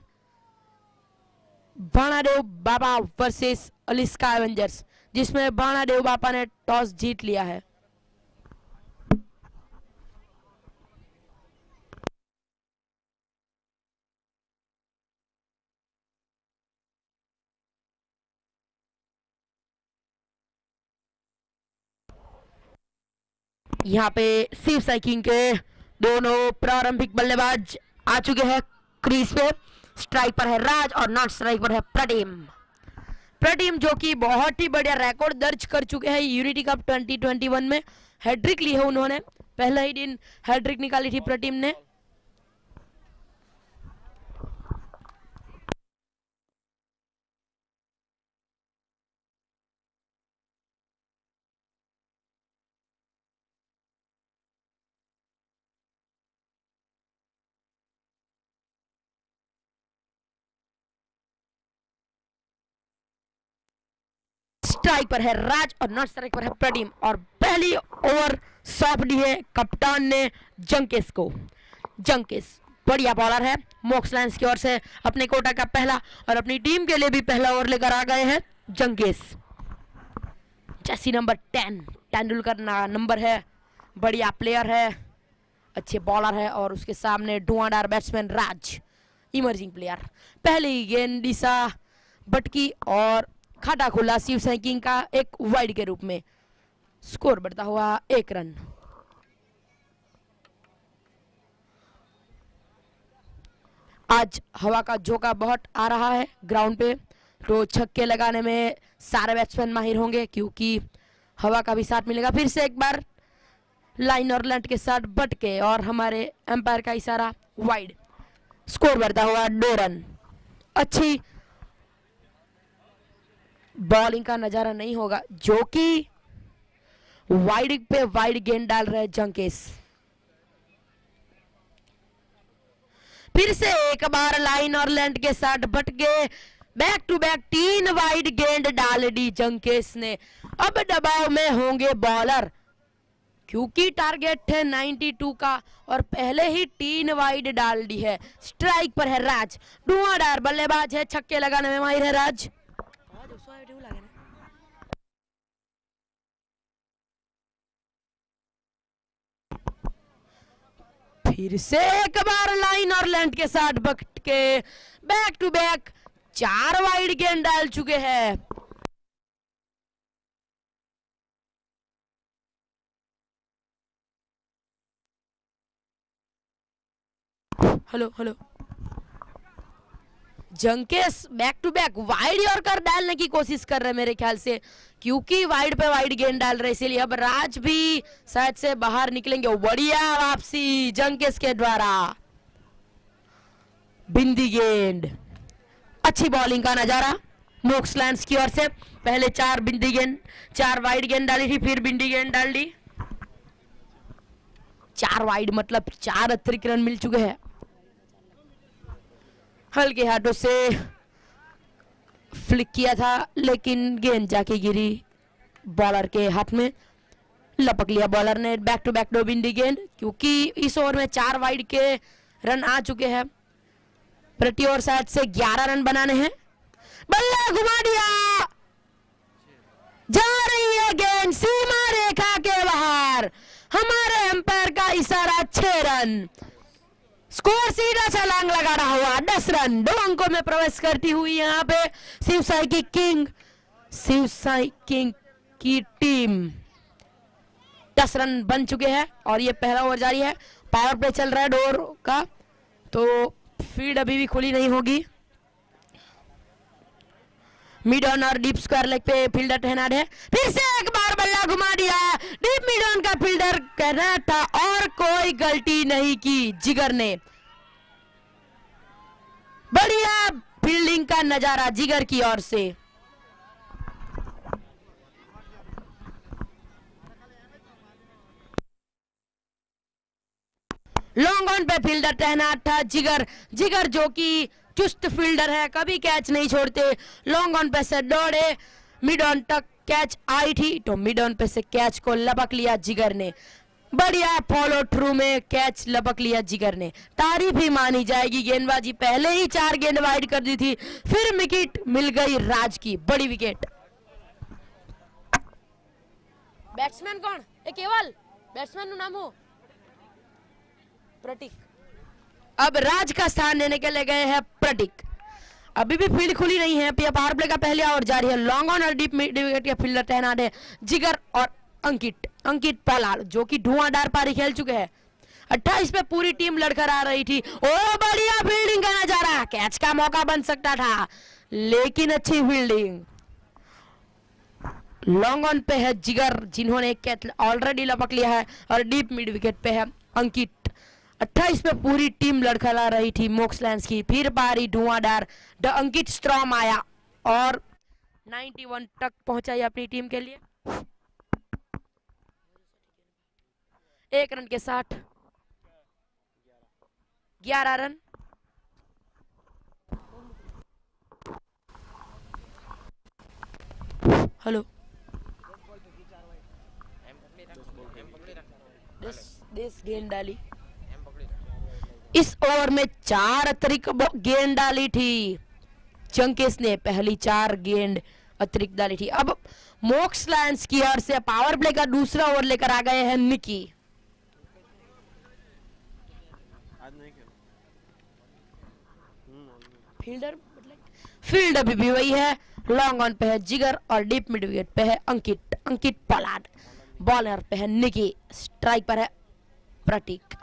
बाणादेव बाबा वर्सेस अलिस्का एवेंजर्स, जिसमें बाणादेव बाबा ने टॉस जीत लिया है। यहाँ पे शिव साई किंग के दोनों प्रारंभिक बल्लेबाज आ चुके हैं क्रीज पे। स्ट्राइक पर है राज और नॉट स्ट्राइक पर है प्रटीम, जो कि बहुत ही बढ़िया रिकॉर्ड दर्ज कर चुके हैं यूनिटी कप 2021 में। हैट्रिक ली है उन्होंने, पहले ही दिन हैट्रिक निकाली थी प्रटीम ने। स्ट्राइक पर है राज और नॉट स्ट्राइक पर है प्रदीम। और पहली ओवर सौंप दी है कप्तान ने जंकेश को। जंकेश बढ़िया बॉलर है, मॉक्स लायंस की ओर से अपने कोटा का पहला और अपनी टीम के लिए भी पहला ओवर लेकर आ गए हैं जंकेश। जर्सी नंबर 10 तेंदुलकर नंबर है, बढ़िया प्लेयर है, अच्छे बॉलर है। और उसके सामने धुआंधार बैट्समैन राज, इमर्जिंग प्लेयर। पहली गेंद दिशा बटकी और खाटा खुला शिव साई किंग का एक वाइड के रूप में। स्कोर बढ़ता हुआ 1 रन। आज हवा का झोंका बहुत आ रहा है ग्राउंड पे, तो छक्के लगाने में सारे बैट्समैन माहिर होंगे क्योंकि हवा का भी साथ मिलेगा। फिर से एक बार लाइन और लेंथ के साथ बटके और हमारे एम्पायर का इशारा वाइड। स्कोर बढ़ता हुआ 2 रन। अच्छी बॉलिंग का नजारा नहीं होगा, जो कि वाइड पे वाइड गेंद डाल रहे जंकेश। फिर से एक बार लाइन और लेंथ के साथ बटके, बैक टू बैक 3 वाइड गेंद डाल दी जंकेश ने। अब दबाव में होंगे बॉलर क्योंकि टारगेट है 92 का और पहले ही 3 वाइड डाल दी है। स्ट्राइक पर है राज, धुआंधार बल्लेबाज है, छक्के लगाने में माहिर है राज। फिर से एक बार लाइन और लेंथ के साथ बटके, बैक टू बैक 4 वाइड गेंद डाल चुके हैं। हेलो जंकेश back to back wide yorker डालने की कोशिश कर रहे हैं मेरे ख्याल से, क्योंकि वाइड पे वाइड गेंद डाल रहे, इसीलिए अब राज भी शायद से बाहर निकलेंगे। बढ़िया वापसी जंकेश के द्वारा, बिंदी गेंद। अच्छी बॉलिंग का नजारा मॉक्स लायंस की ओर से। पहले 4 बिंदी गेंद, 4 वाइड गेंद डाली थी, फिर बिंदी गेंद डाल दी। 4 वाइड मतलब 4 अतिरिक्त रन मिल चुके हैं। हल्के हाथों से फ्लिक किया था लेकिन गेंद जाके गिरी बॉलर के हाथ में, लपक लिया बॉलर ने। बैक टू बैक 2 बिंदी गेंद, क्योंकि इस ओवर में 4 वाइड के रन आ चुके हैं। प्रति ओवर साइड से 11 रन बनाने हैं। बल्ला घुमा दिया, जा रही है गेंद सीमा रेखा के बाहर, हमारे एम्पायर का इशारा 6 रन। स्कोर सीधा छलांग लगा रहा हुआ 10 रन 2 अंकों में प्रवेश करती हुई यहाँ पे शिव साई किंग की टीम। 10 रन बन चुके हैं और ये पहला ओवर जारी है। पावर प्ले चल रहा है 2 ओवर का, तो फील्ड अभी भी खुली नहीं होगी। मिड ऑन और डीप स्क्वायर लेग पे फील्डर तैनात है। फिर से एक बार बल्ला घुमा दिया, डीप मिड ऑन का फील्डर कहना था और कोई गलती नहीं की जिगर ने। बढ़िया फील्डिंग का नजारा जिगर की ओर से। लॉन्ग ऑन पे फील्डर तैनात था जिगर जो कि चुस्त फील्डर है, कभी कैच नहीं छोड़ते। लॉन्ग ऑन पे से दौड़े, मिड ऑन तक कैच आई थी तो मिड ऑन पे से कैच को लपक लिया जिगर ने। बढ़िया फॉलो थ्रू में कैच लपक लिया जिगर ने, तारीफ ही मानी जाएगी। गेंदबाजी पहले ही 4 गेंद वाइड कर दी थी, फिर विकेट मिल गई राज की, बड़ी विकेट। बैट्समैन कौन है? केवल बैट्समैन नु नाम हो प्रतीक। अब राज का स्थान लेने के लिए गए हैं प्रतीक। अभी भी फील्ड खुली नहीं है, पावर प्ले का पहला ओवर जारी है। लॉन्ग ऑन और डीप मिड विकेट के फील्डर तैनात है जिगर और अंकित पलाल, जो कि धुआंधार पारी खेल चुके हैं। 28 पे पूरी टीम लड़कर आ रही थी। ओ बढ़िया फील्डिंग का नजारा, कैच का मौका बन सकता था लेकिन अच्छी फील्डिंग। लॉन्ग ऑन पे है जिगर, जिन्होंने कैच ऑलरेडी लपक लिया है, और डीप मिड विकेट पे है अंकित। 28 पे पूरी टीम लड़खड़ा रही थी मॉक्स लायंस की। फिर बारी धुआंधार द अंकित स्ट्रॉम आया और 91 तक पहुंचाई अपनी टीम के लिए। 1 रन के साथ 11 रन। हेलो एम पकड़ी रख, एम पकड़ी रख, देश गेंद डाली। एम पकड़ी रख। इस ओवर में 4 अतिरिक्त गेंद डाली थी जंकेश ने, पहली 4 गेंद अतिरिक्त डाली थी। अब मोक्स लायंस की ओर से पावर प्ले का दूसरा ओवर लेकर आ गए हैं निकी। आज नहीं खेला। फील्ड अभी भी वही है, लॉन्ग ऑन पे है जिगर और डीप मिड विकेट पे है अंकित पोलार्ड, बॉलर पे है निकी, स्ट्राइक पर है प्रतीक।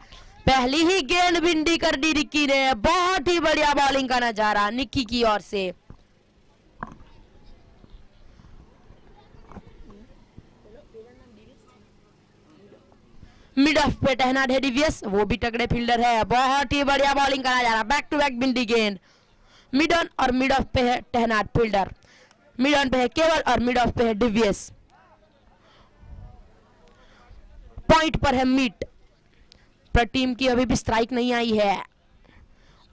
पहली ही गेंद बिंदी कर दी निक्की ने, बहुत ही बढ़िया बॉलिंग का नजारा निक्की की ओर से। मिड ऑफ पे टहनाट है डिवियस, वो भी तगड़े फील्डर है, बहुत ही बढ़िया बॉलिंग का नजारा, बैक टू बैक बिंदी गेंद। मिड ऑन और मिड ऑफ पे है टहनाट फील्डर, मिड ऑन पे है केवल और मिड ऑफ पे है डिवियस, पॉइंट पर है मीट। पर टीम की अभी भी स्ट्राइक नहीं आई है।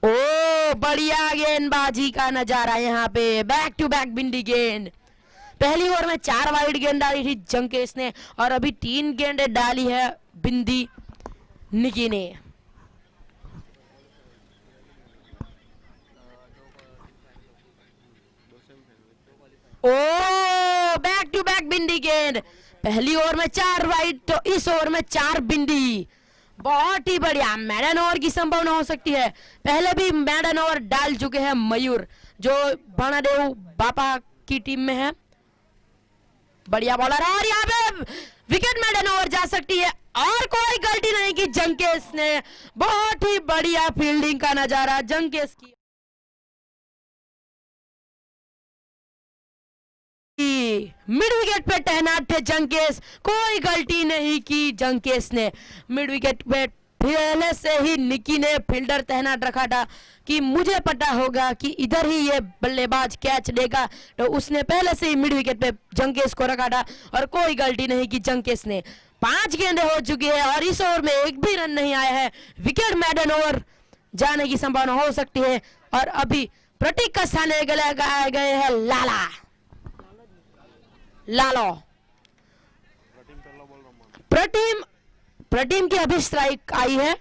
ओ बढ़िया गेंदबाजी का नजारा यहाँ पे, बैक टू बैक बिंदी गेंद। पहली ओवर में 4 वाइड गेंद डाली थी जंकेश ने और अभी 3 गेंद डाली है बिंदी निकी ने। ओ बैक टू बैक बिंदी गेंद, पहली ओवर में 4 वाइड तो इस ओवर में 4 बिंदी, बहुत ही बढ़िया। मैडन ओवर की संभावना हो सकती है, पहले भी मैडन ओवर डाल चुके हैं मयूर जो भानादेव बापा की टीम में है, बढ़िया बॉलर है और यहाँ पे विकेट मैडन ओवर जा सकती है और कोई गलती नहीं की जंकेश ने, बहुत ही बढ़िया फील्डिंग का नजारा जंकेश की। मिड विकेट पे तैनात थे जंकेश, कोई गलती नहीं की जंकेश ने। मिड विकेट पे पहले से ही निकी ने फील्डर तैनात रखा था कि मुझे पता होगा कि इधर ही ये बल्लेबाज कैच देगा, तो उसने पहले से ही मिड विकेट पे जंकेश को रखा था और कोई गलती नहीं की जंकेश ने। 5 गेंदें हो चुकी है और इस ओवर में एक भी रन नहीं आया है, विकेट मैडन ओवर जाने की संभावना हो सकती है। और अभी प्रतीक का स्थान गए हैं लालो। प्रटीम की अभी स्ट्राइक आई है,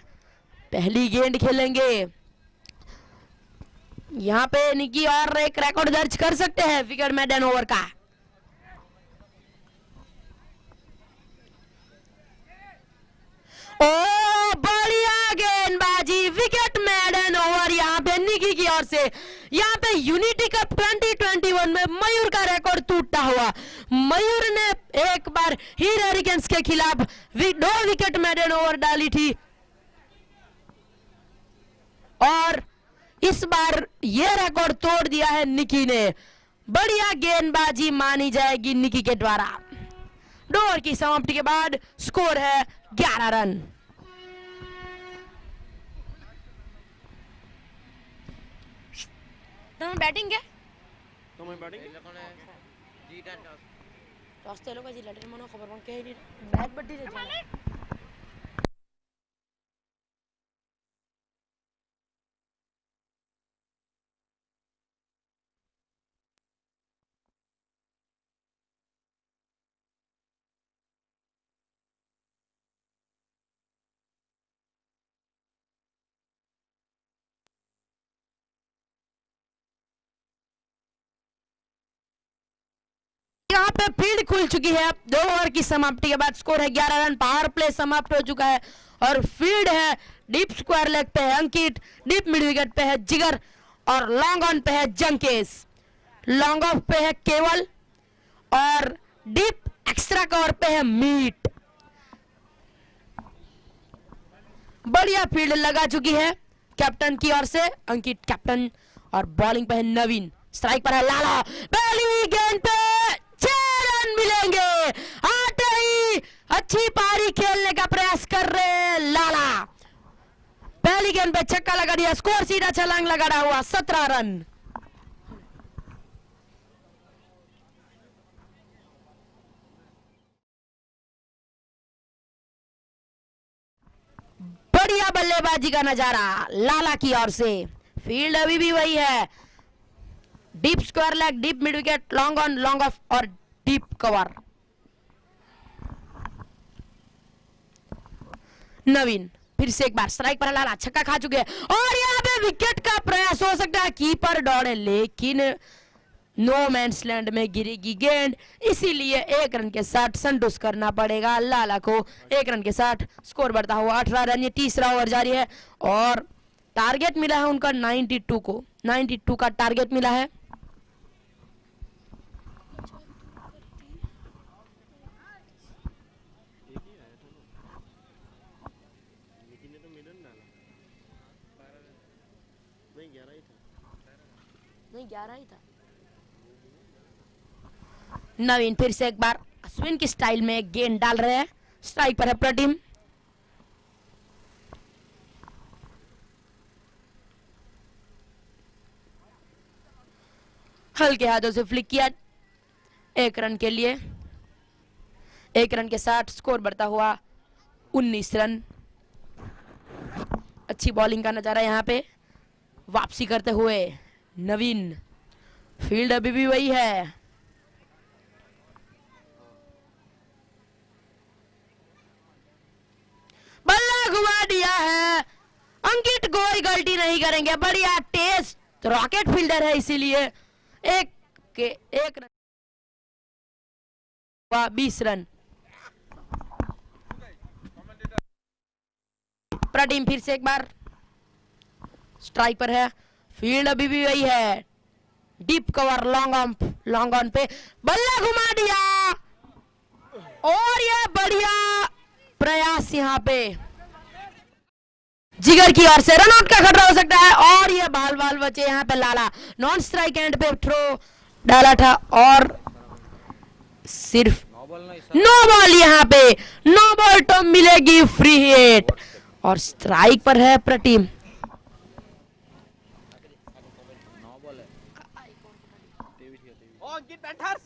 पहली गेंद खेलेंगे यहाँ पे निकी और एक रिकॉर्ड दर्ज कर सकते हैं विकेट मैडन ओवर का। ओ बढ़िया गेंदबाजी, विकेट मैडन ओवर यहाँ पे निकी की ओर से। यहाँ पे यूनिटी कप 2021 में मयूर का रिकॉर्ड टूटता हुआ, मयूर ने एक बार हीर हरिकेन्स के खिलाफ 2 विकेट मैडन ओवर डाली थी और इस बार ये रिकॉर्ड तोड़ दिया है निकी ने। बढ़िया गेंदबाजी मानी जाएगी निकी के द्वारा। 2 ओवर की समाप्ति के बाद स्कोर है 11 रन। तुम बैटिंग क्या? तो मैं बैटिंग टॉस ते लोग जी लड़े मनो खबर बन के ही नहीं बैट बड्डी रे जाना। यहाँ पे फील्ड खुल चुकी है। 2 ओवर की समाप्ति के बाद स्कोर है 11 रन। पावर प्ले समाप्त हो चुका है और फील्ड है डीप स्क्वायर लेग पे है अंकित, डीप मिड विकेट पे है जिगर और लॉन्ग ऑन पे है जंकेश, लॉन्ग ऑफ पे है केवल और डीप एक्स्ट्रा कवर पे है मीट। बढ़िया फील्ड लगा चुकी है कैप्टन की ओर से अंकित कैप्टन और बॉलिंग पे है नवीन, स्ट्राइक पर है लाला। पहली गेंद पे 6 रन मिलेंगे, आते ही अच्छी पारी खेलने का प्रयास कर रहे हैं लाला। पहली गेंद पे छक्का लगा दिया, स्कोर सीधा छलांग लगा हुआ 17 रन। बढ़िया बल्लेबाजी का नजारा लाला की ओर से। फील्ड अभी भी वही है, deep square leg, deep mid wicket, long on, long off और डीप कवर। नवीन फिर से एक बार स्ट्राइक पर लाला, छक्का खा चुके हैं और यहाँ पे विकेट का प्रयास हो सकता है। कीपर दौड़े लेकिन नो मैंस लैंड में गिरेगी गेंद, इसीलिए 1 रन के साथ संतुष्ट करना पड़ेगा लाला को। 1 रन के साथ स्कोर बढ़ता हुआ 18 रन। ये तीसरा ओवर जारी है और टारगेट मिला है उनका 92 को, 92 का टारगेट मिला है। नहीं 11 ही था। नवीन फिर से एक बार अश्विन की स्टाइल में गेंद डाल रहे हैं। स्ट्राइक पर है प्रतिम। हल्के हाथों से फ्लिक किया 1 रन के लिए। 1 रन के साथ स्कोर बढ़ता हुआ 19 रन। अच्छी बॉलिंग का नजारा यहाँ पे। वापसी करते हुए नवीन, फील्ड अभी भी वही है। बल्ला घुमा दिया है। अंकित कोई गलती नहीं करेंगे, बढ़िया तेज रॉकेट फील्डर है, इसीलिए 1 रन 20 रन। प्रतिम फिर से एक बार स्ट्राइक पर है। फील्ड अभी भी वही है। डीप कवर लॉन्ग ऑन पे बल्ला घुमा दिया और ये बढ़िया प्रयास यहाँ पे जिगर की ओर से रनआउट का खतरा हो सकता है और ये बाल बचे यहाँ पे। लाला नॉन स्ट्राइक एंड पे थ्रो डाला था और सिर्फ नो बॉल। यहाँ पे नो बॉल तो मिलेगी फ्री हिट और स्ट्राइक पर है प्रतिम। अंकित बैठर्स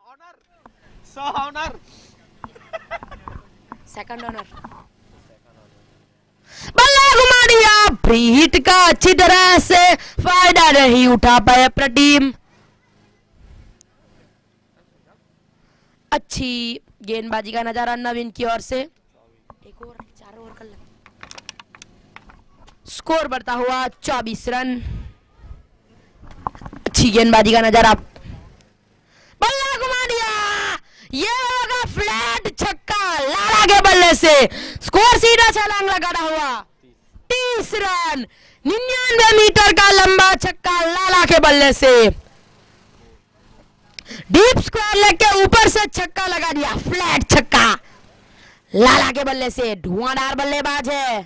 ऑनर ऑनर सेकंड ऑनर। बल्ला घुमा दिया। फ्री हिट का अच्छी तरह से फायदा नहीं उठा पाए प्रतिम। अच्छी गेंदबाजी का नजारा नवीन की ओर से। एक और 4 ओवर कर स्कोर बढ़ता हुआ 24 रन। अच्छी गेंदबाजी का नजारा। बल्ला घुमा दिया। ये होगा फ्लैट छक्का लाला के बल्ले से। स्कोर सीधा छलांग लगाना हुआ 30 रन। 99 मीटर का लंबा छक्का लाला के बल्ले से। डीप स्क्वायर लेग के ऊपर से छक्का लगा दिया। फ्लैट छक्का लाला के बल्ले से। धुआंधार बल्लेबाज है।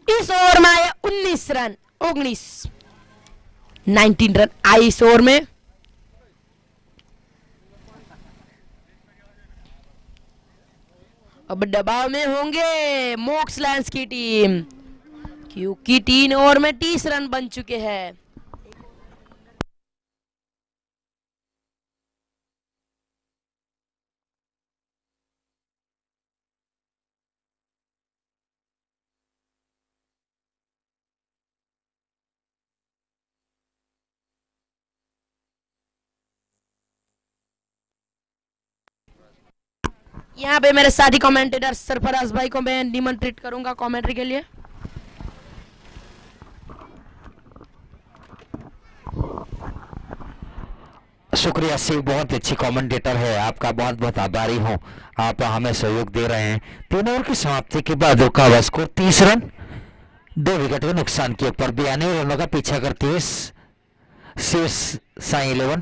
इस ओवर में आए 19 रन 19 रन आई इस ओवर में। अब दबाव में होंगे मोक्सलैंड्स की टीम क्योंकि 3 ओवर में 30 रन बन चुके हैं। यहाँ पे मेरे साथी कमेंटेटर सरफराज भाई को मैं निमंत्रित करूंगा कमेंट्री के लिए। शुक्रिया सिंह, बहुत अच्छी कमेंटेटर है, आपका बहुत बहुत आभारी हूँ। आप हमें सहयोग दे रहे हैं। 3 ओवर की समाप्ति के बाद रुका स्कोर 30 रन 2 विकेट के नुकसान के ऊपर 92 रनों का पीछा करती है शिव साई 11।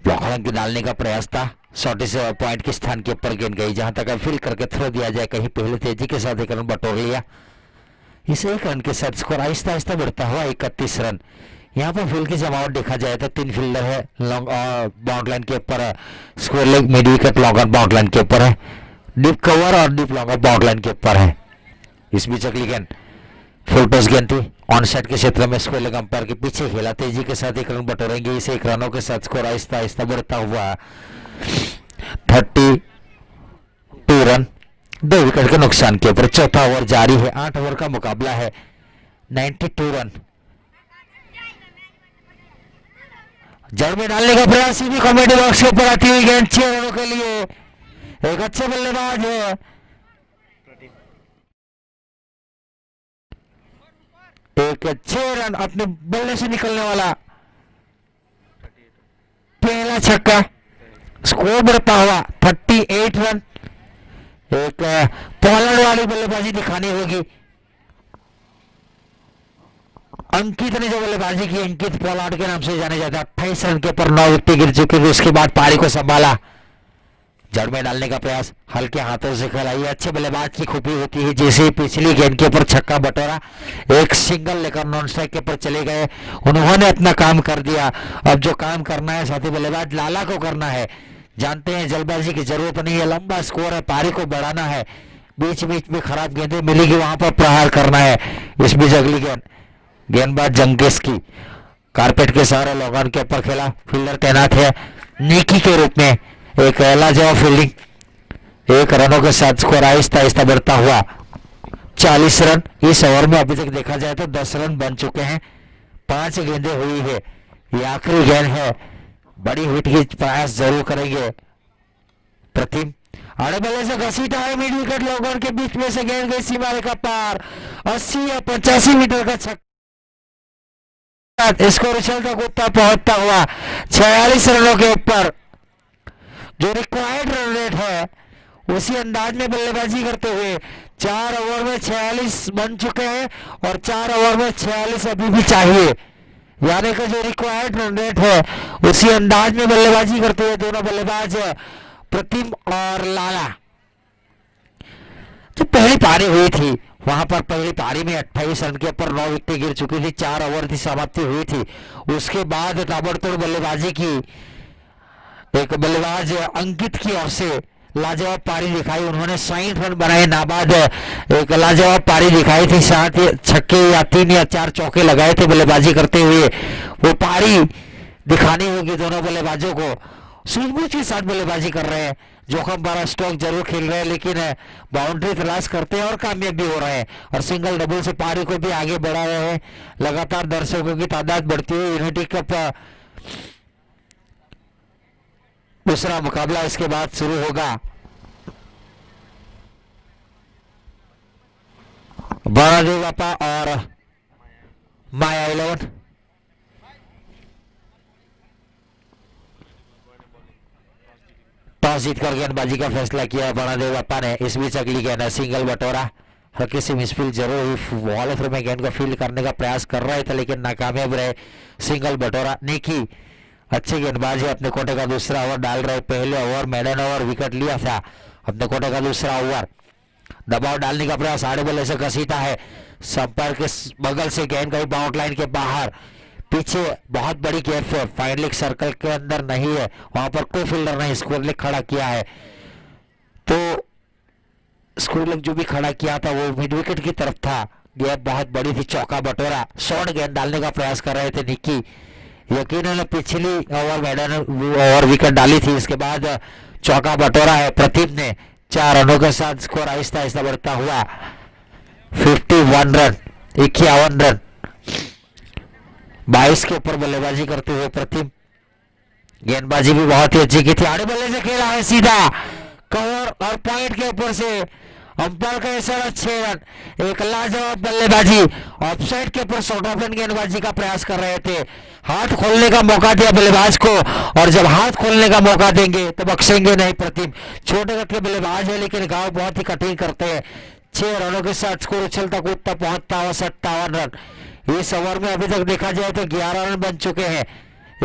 ब्लॉक डालने का प्रयास था। शॉर्टी से पॉइंट के स्थान के ऊपर गेंद गई, जहां तक फील करके थ्रो दिया जाए कहीं पहले तेजी के साथ 1 रन बटोर लिया। इस 1 रन के साथ स्कोर आहिस्ता आहिस्ता बढ़ता हुआ 31 रन। यहाँ पर फील्ड की जमावट देखा जाए तो 3 फील्डर है। लॉन्ग बाउंड लाइन के ऊपर square leg, mid wicket long on bound line के ऊपर है। डीप कवर और deep long on bound line के ऊपर है। इस बीच अगली गेंद फुल टॉस गेंद थी। ऑन साइड के क्षेत्र में स्क्वायर लेग अंपायर के पीछे खेला, तेजी के साथ 1 रन बटोरेंगे। इस 1 रनों के साथ स्कोर आहिस्ता आहिस्ता बढ़ता हुआ 32 रन 2 विकेट के नुकसान के ऊपर। चौथा ओवर जारी है। 8 ओवर का मुकाबला है। 92 रन। जड़ में डालने का प्रयास भी कॉमेडी बॉक्स के ऊपर आती हुई गेंद 6 रनों के लिए। एक अच्छे बल्लेबाज है, एक 6 रन अपने बल्ले से निकलने वाला पहला छक्का, स्कोर बढ़ता हुआ 38 रन। एक पॉलर वाली बल्लेबाजी दिखानी होगी। अंकित ने जो बल्लेबाजी की, अंकित पोलार्ड के नाम से जाने जाते, 28 रन के ऊपर 9 विकेट गिर चुके थे। उसके बाद पारी को संभाला, जड़ में डालने का प्रयास, हल्के हाथों से खेला। ये अच्छे बल्लेबाज की खूबी होती है। जैसे पिछली गेंद के ऊपर छक्का बटोरा, एक सिंगल लेकर नॉन स्ट्राइक के ऊपर चले गए, उन्होंने अपना काम कर दिया। अब जो काम करना है साथी बल्लेबाज लाला को करना है। जानते हैं जल्दबाजी की जरूरत नहीं है, लंबा स्कोर है, पारी को बढ़ाना है। बीच बीच में खराब गेंदें मिलेगी, वहां पर प्रहार करना है। इस बीच अगली गेंद, गेंदबाज जंगेस की कारपेट के सहारे लॉगऑन के ऊपर खेला। फील्डर तैनात है निकी के रूप में। एक लाजवाब फील्डिंग, 1 रनों के साथ स्कोर आहिस्ता आहिस्ता बढ़ता हुआ 40 रन। इस ओवर में अभी तक देखा जाए तो 10 रन बन चुके हैं, 5 गेंदें हुई है। ये आखिरी गेंद है, बड़ी हिट की प्रयास जरूर करेंगे प्रतिम। आड़े बल्ले से घसीटा है, मिड विकेट लॉगऑन के बीच में से गेंद गई सीमा रेखा पार। 80 या 85 मीटर का छक्का, स्कोर उछलता कूदता पहुंचता हुआ 46 रनों के ऊपर। जो रिक्वायर्ड रन रेट है उसी अंदाज में बल्लेबाजी करते हुए 4 ओवर में 46 बन चुके हैं और 4 ओवर में 46 अभी भी चाहिए। यानी कि जो रिक्वायर्ड रन रेट है उसी अंदाज में बल्लेबाजी करते हुए दोनों बल्लेबाज प्रतिम और लाला। जो पहली पारी हुई थी वहां पर पहली पारी में 28 रन के ऊपर 9 विकेट गिर चुकी थी, 4 ओवर की समाप्ति हुई थी। उसके बाद ताबड़तोड़ बल्लेबाजी की एक बल्लेबाज अंकित की ओर से लाजवाब पारी दिखाई। उन्होंने 60 रन बनाए, नाबाद एक लाजवाब पारी दिखाई थी। 7 छक्के या 3 या 4 चौके लगाए थे बल्लेबाजी करते हुए। वो पारी दिखानी होगी दोनों बल्लेबाजों को। सूझबूझ के साथ बल्लेबाजी कर रहे हैं, जोखिम भरा स्ट्रोक जरूर खेल रहे हैं, लेकिन बाउंड्री तलाश करते हैं और कामयाब भी हो रहे हैं। और सिंगल डबल से पारी को भी आगे बढ़ा रहे हैं। लगातार दर्शकों की तादाद बढ़ती हुई यूनिटी कप दूसरा मुकाबला इसके बाद शुरू होगा। बारादेव बापा और माया 11। टॉस जीतकर गेंदबाजी का फैसला किया बारादेव बापा ने। इस बीच अगली गेंद सिंगल बटोरा, हल्की सी मिसफील्ड जरूर हुई। वॉल थ्रो में गेंद को फील्ड करने का प्रयास कर रहे थे लेकिन नाकामयाब रहे। सिंगल बटोरा, निकी अच्छे गेंदबाज है, अपने कोटे का दूसरा ओवर डाल रहे। पहले ओवर मेडन ओवर विकेट लिया था, अपने कोटे का दूसरा ओवर। दबाव डालने का प्रयास, आड़े बल्ले से घसीटा है, संपर्क के बगल से गेंद गई बाउंड लाइन के बाहर। पीछे बहुत बड़ी गैप है, फाइन लेग सर्कल के अंदर नहीं है, वहां पर कोई फील्डर नहीं स्कोर लेग खड़ा किया है। तो स्कोर लेग जो भी खड़ा किया था वो मिड विकेट की तरफ था, गैप बहुत बड़ी थी। चौका बटोरा, शॉर्ट गेंद डालने का प्रयास कर रहे थे निकी। यकीनन पिछली ओवर मेडन ओवर विकेट डाली थी, इसके बाद चौका बटोरा है प्रतिम ने। 4 रनों के साथ स्कोर आहिस्ता आहिस्ता बढ़ता हुआ 51 रन, 51 रन। 22 के ऊपर बल्लेबाजी करते हुए प्रतिम। गेंदबाजी भी बहुत ही अच्छी की थी, आड़े बल्ले से खेला है सीधा कवर और पॉइंट के ऊपर से अंपायर का इशारा 6 रन। एक लाजवाब बल्लेबाजी, ऑफसाइड के ऊपर शॉर्ट ऑफ एंड गेंदबाजी का प्रयास कर रहे थे। हाथ खोलने का मौका दिया बल्लेबाज को, और जब हाथ खोलने का मौका देंगे तो बख्शेंगे नहीं प्रतिम। छोटे कद के बल्लेबाज है लेकिन गांव बहुत ही कठिन करते हैं। 6 रनों के साथ स्कोर उछलता कूदता पहुंचता हुआ 57 रन। इस ओवर में अभी तक देखा जाए तो 11 रन बन चुके हैं।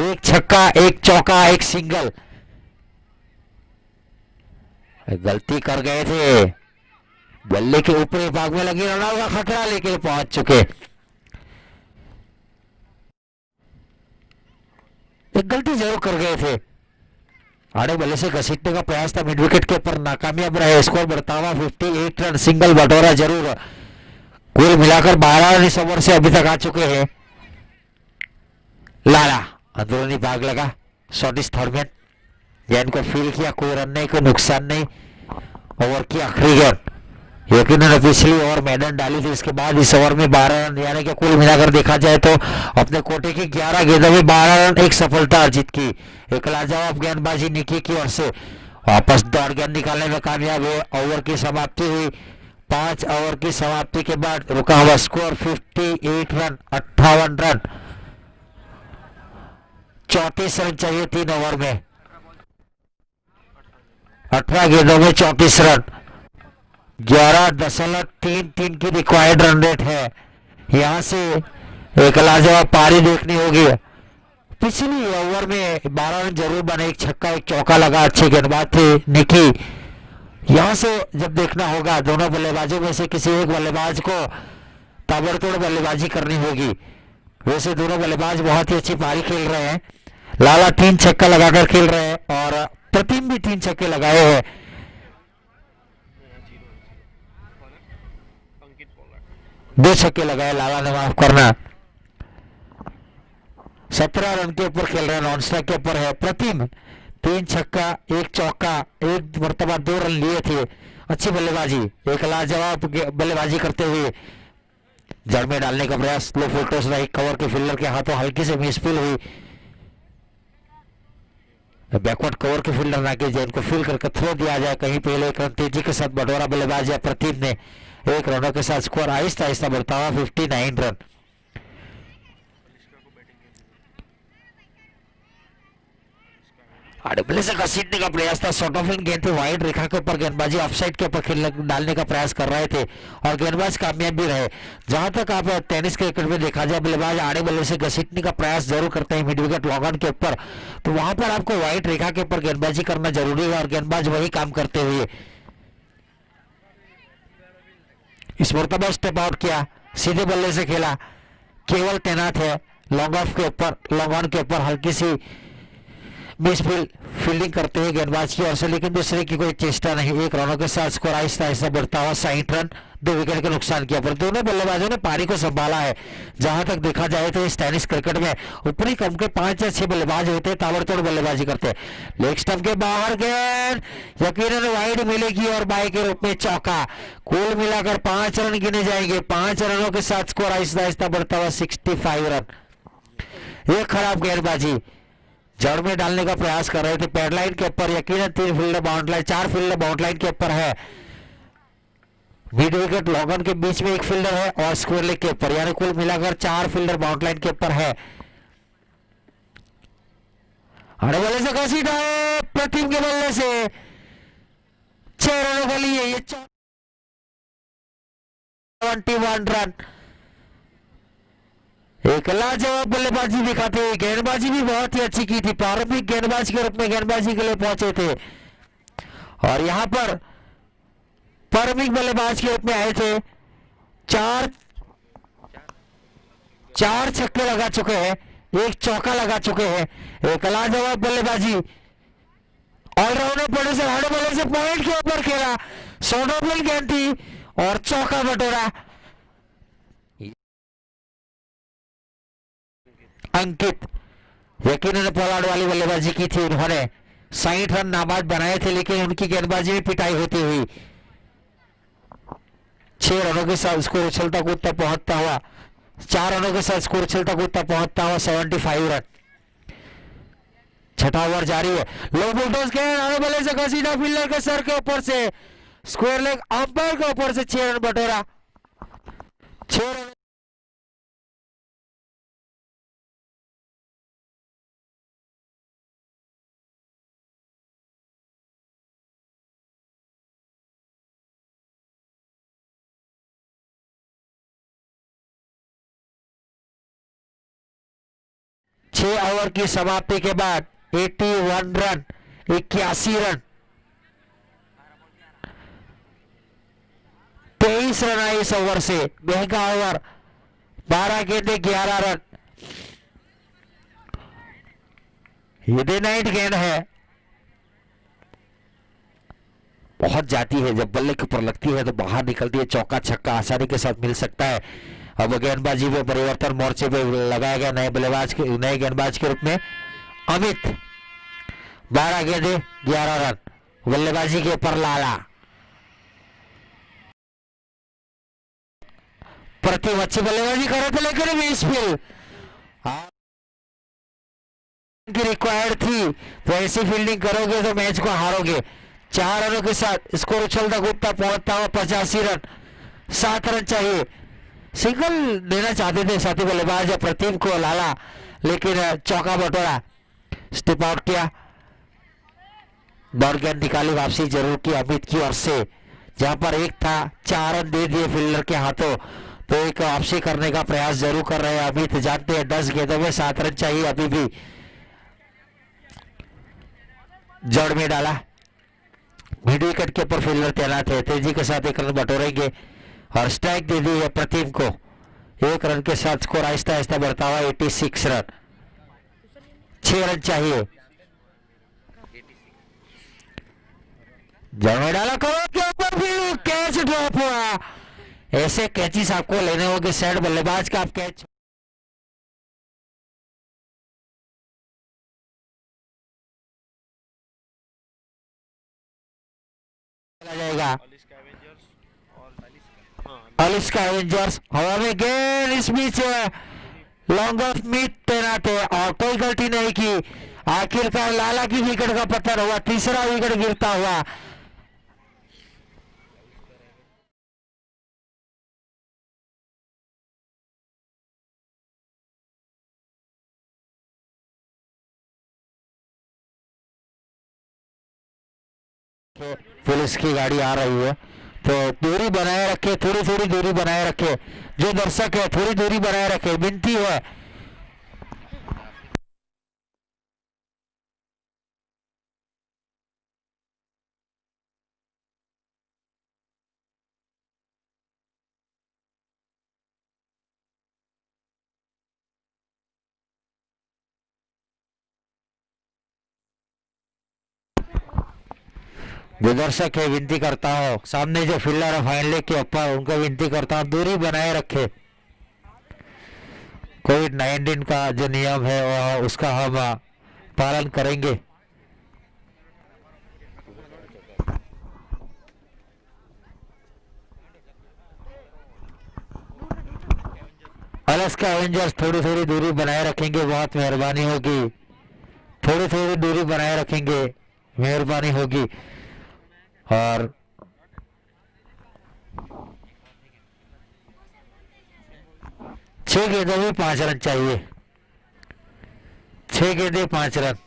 1 छक्का, 1 चौका, 1 सिंगल। गलती कर गए थे, बल्ले के ऊपरी भाग में लगी रनआउट का खतरा लेके पहुंच चुके। एक गलती जरूर कर गए थे, आड़े बल्ले से घसीटने का प्रयास था, मिड विकेट के ऊपर नाकामयाब रहे। स्कोर बढ़ता हुआ 58 रन, सिंगल बटोरा जरूर। कुल मिलाकर 12 रन इस ओवर से अभी तक आ चुके हैं। लाला अंदरूनी भाग लगा, शॉर्टिश थर्ड मैन, गेंद को फील किया, कोई रन नहीं, कोई नुकसान नहीं। ओवर की आखिरी गेंद, यकीनन पिछली ओवर मैदान डाली थी, इसके बाद इस ओवर में 12 रन, यानी कि कुल मिलाकर देखा जाए तो अपने कोटे की 11 गेंदों में 12 रन, एक सफलता अर्जित की। एक लाजवाब गेंदबाजी निकी की ओर से वापस दौड़ गेंद निकालने में कामयाब हुए। ओवर की समाप्ति हुई। 5 ओवर की समाप्ति के बाद रुका हुआ स्कोर 58 रन, 58 रन, 34 रन चाहिए 3 ओवर में। 18 गेंदों में 34 रन, 11.33 की रिक्वायर्ड रन रेट है। यहां से एक लाजवाब पारी देखनी होगी। पिछली ओवर में 12 रन जरूर बने, एक छक्का एक चौका लगा, अच्छे गेंदबाज थे निकी। यहां से जब देखना होगा दोनों बल्लेबाजों में से किसी एक बल्लेबाज को ताबड़तोड़ बल्लेबाजी करनी होगी। वैसे दोनों बल्लेबाज बहुत ही अच्छी पारी खेल रहे हैं। लाला 3 छक्का लगाकर खेल रहे हैं और प्रतिम भी 3 छक्के लगाए हैं। अंकित पोलार्ड 2 छक्के लगाए लाला ने, माफ करना। 17 रन के ऊपर खेल रहे हैं, नॉन स्ट्राइक के ऊपर है। प्रतिम 3 छक्का 1 चौका, एक मरतबा 2 रन लिए थे। अच्छी बल्लेबाजी, एक लाजवाब बल्लेबाजी करते हुए जड़ में डालने का प्रयास। लो फोटोस रही, कवर के फील्डर के हाथों हल्की से मिसफील हुई। बैकवर्ड कवर के फील्डर ना कि इनको फील करके थ्रो दिया जाए कहीं पहले। एक रन तेजी के साथ बटोरा बल्लेबाज या प्रतिम ने 1 रनों के साथ स्कोर आहिस्ता आहिस्ता बढ़ता हुआ 59 रन। बल्ले से घसीटने का प्रयास था, शॉर्ट ऑफ गेंद थी, वाइड रेखा के ऊपर गेंदबाजी ऑफसाइड के ऊपर खेलने डालने का प्रयास कर रहे थे और गेंदबाज कामयाब भी रहे। जहां तक आप टेनिस क्रिकेट में देखा जाए, बल्लेबाज आड़े बल्ले से घसीटने का प्रयास जरूर करते हैं मिड विकेट लॉग ऑन के ऊपर, तो वहां पर आपको वाइड रेखा के ऊपर गेंदबाजी करना जरूरी है और गेंदबाज वही काम करते हुए इस मरतबा स्टेप आउट किया, सीधे बल्ले से खेला, केवल तैनात है लॉन्ग ऑफ के ऊपर, लॉन्ग ऑन के ऊपर हल्की सी मिस फील्डिंग करते हैं गेंदबाज की ओर से, लेकिन दूसरे की कोई चेष्टा नहीं। 1 रनों के साथ स्कोर आहिस्ता आहिस्ता बढ़ता हुआ 60 रन, 2 विकेट के नुकसान किया। पर दोनों बल्लेबाजों ने पारी को संभाला है। जहां तक देखा जाए तो इस टेनिस क्रिकेट में ऊपरी क्रम के 5 या 6 बल्लेबाज होते हैं, ताबड़तोड़ बल्लेबाजी करते हैं। लेग स्टंप के बाहर गेंद यकीनन वाइड मिलेगी और बाई के रूप में चौका। कुल मिलाकर 5 रन गिने जाएंगे। 5 रनों के साथ स्कोर आहिस्ता आहिस्ता बढ़ता हुआ 65 रन। एक खराब गेंदबाजी, जड़ में डालने का प्रयास कर रहे थे पैडलाइन के ऊपर, यकीनन 3 fielder bound line, 4 fielder bound line के ऊपर है। मिड विकेट लॉग ऑन के बीच में 1 फील्डर है और स्क्वायर लेग के ऊपर, यानी कुल मिलाकर 4 फील्डर बाउंड लाइन के ऊपर है। अरे बल्ले से घसीटा है प्रतिम के बल्ले से, 6 रनों के लिए ये 21 रन। एक लाजवाब बल्लेबाजी दिखाते हुए, गेंदबाजी भी बहुत ही अच्छी की थी। प्रारंभिक गेंदबाज के रूप में गेंदबाजी के लिए पहुंचे थे और यहां पर प्रारंभिक बल्लेबाज के रूप में आए थे। 4 छक्के लगा चुके हैं, 1 चौका लगा चुके हैं। एक लाजवाब बल्लेबाजी, ऑलराउंडर बड़े से हार्ड बॉलर से पॉइंट के ऊपर खेला, शॉर्ट ऑफ गेंद थी और चौका बटोरा। अंकित यकीनन पोलार्ड वाली बल्लेबाजी की थी, उन्होंने 60 रन नाबाद बनाए थे, लेकिन उनकी गेंदबाजी में पिटाई होती हुई 6 रनों के साथ स्कोर उछलता कूदता पहुंचता हुआ, 4 रनों के साथ स्कोर उछलता कूदता पहुंचता हुआ 75 रन। 6वां ओवर जारी है। लो बुलडोज के आगे बल्ले से घसीटा फील्डर के सर के ऊपर से, स्क्वायर लेग अंपायर के ऊपर से 6 रन बटोरा। 6 रन ओवर की समाप्ति के बाद 81 रन, 81 रन, 23 रन आए इस ओवर से। महंगा ओवर, 12 गेंदे 11 रन। ये डे नाइट गेंद है, बहुत जाती है, जब बल्ले के ऊपर लगती है तो बाहर निकलती है, चौका छक्का आसानी के साथ मिल सकता है। अब गेंदबाजी में परिवर्तन मोर्चे पे लगाया गया नए गेंदबाज के रूप में अमित। 12 गेंदे 11 रन, बल्लेबाजी के ऊपर लाला। प्रतिम अच्छी बल्लेबाजी कर रहे थे लेकिन मिस फील्ड की रिक्वायर्ड थी, तो ऐसी फील्डिंग करोगे तो मैच को हारोगे। 4 रनों के साथ स्कोर उछलता कूदता पहुंचता हुआ 85 रन, 7 रन चाहिए। सिंगल देना चाहते थे साथी बल्लेबाज प्रतिम को लाला, लेकिन चौका बटोरा, स्टेप आउट किया। दौड़ गेंद निकाली, वापसी जरूर की अमित की ओर से, जहां पर एक था 4 रन दे दिए फील्डर के हाथों, तो एक वापसी करने का प्रयास जरूर कर रहे हैं अमित। जानते हैं 10 गेंदों में 7 रन चाहिए अभी भी। जड़ में डाला, मिड विकेट के ऊपर फील्डर तैनात है, तेजी के साथ 1 रन बटोरेंगे और स्ट्राइक दे दी है प्रतिम को। 1 रन के साथ स्कोर आहिस्ता आहिस्ता बढ़ता हुआ 86 रन, 6 रन चाहिए। जड़ में डाला, कवर के ऊपर भी कैच ड्रॉप हुआ। ऐसे कैचेस आपको लेने होंगे सेट बल्लेबाज का, आप कैच चला जाएगा। अलिस्का एवेंजर्स और अलिस्का, हाँ अलिस्का एवेंजर्स हवा में गेंद, इस बीच लॉन्ग ऑफ मिड तैनात है और कोई गलती नहीं की। आखिरकार लाला की विकेट का पतन हुआ, तीसरा विकेट गिरता हुआ। पुलिस की गाड़ी आ रही है, तो दूरी बनाए रखे, थोड़ी थोड़ी दूरी बनाए रखे। जो दर्शक है थोड़ी दूरी बनाए रखे, विनती है। जो दर्शक है विनती करता हूँ, सामने जो फील्डर है फाइनल के ऊपर, उनको विनती करता हूँ दूरी बनाए रखे। कोविड-19 का जो नियम है वह उसका हम पालन करेंगे। अलिस्का एवेंजर्स थोड़ी थोड़ी दूरी बनाए रखेंगे, बहुत मेहरबानी होगी। थोड़ी थोड़ी दूरी बनाए रखेंगे, मेहरबानी होगी। और छह गेंदों में 5 रन चाहिए, 6 गेंदे 5 रन।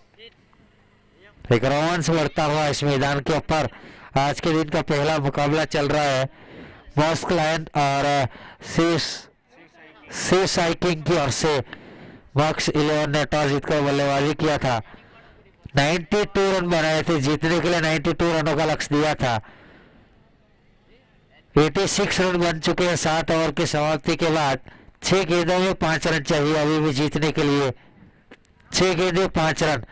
एक रोमांच बढ़ता हुआ इस मैदान के ऊपर आज के दिन का पहला मुकाबला चल रहा है। मॉस्क लायन और सी साइकिंग की ओर से मॉक्स 11 ने टॉस जीतकर बल्लेबाजी किया था। 92 रन बनाए थे, जीतने के लिए 92 रनों का लक्ष्य दिया था। 86 रन बन चुके हैं 7 ओवर की समाप्ति के बाद। 6 गेंदों में 5 रन चाहिए अभी भी जीतने के लिए। 6 गेंदे 5 रन।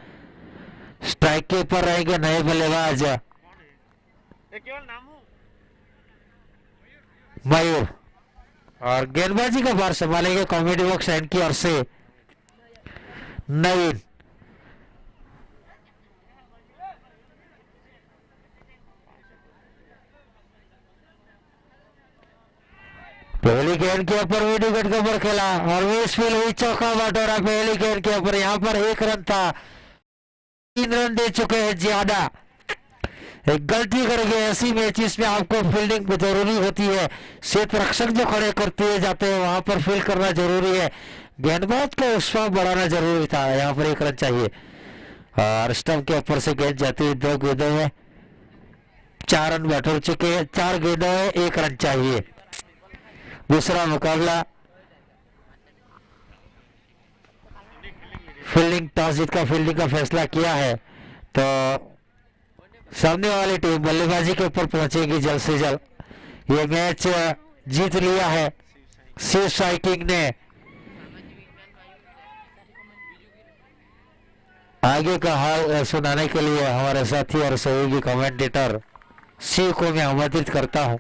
स्ट्राइक के ऊपर रहेंगे नए बल्लेबाज ये केवल नाम हो। मयूर, और गेंदबाजी का भार संभालेंगे कॉमेडी बॉक्स एंड की ओर से नवीन। पहली गेंद के ऊपर मिड विकेट के ऊपर खेला और मिस फील्ड हुई, चौका बटोरा पहली गेंद के ऊपर। यहाँ पर 1 रन था, 3 रन दे चुके हैं ज्यादा। एक गलती करके ऐसी मैचेस में आपको फील्डिंग जरूरी होती है। क्षेत्र रक्षक जो खड़े करते जाते हैं वहां पर फील्ड करना जरूरी है। गेंदबाज को स्टंप बढ़ाना जरूरी था। यहाँ पर 1 रन चाहिए और स्टंप के ऊपर से गेंद जाती है। 2 गेंदों में 4 रन बटोर चुके हैं। 4 गेंदों में 1 रन चाहिए। दूसरा मुकाबला फील्डिंग, टॉस जीतकर फील्डिंग का फैसला किया है, तो सामने वाली टीम बल्लेबाजी के ऊपर पहुंचेगी जल्द से जल्द। ये मैच जीत लिया है शिव साइकिंग ने। आगे का हाल सुनाने के लिए हमारे साथी और सहयोगी कमेंटेटर शिव को मैं आमंत्रित करता हूं।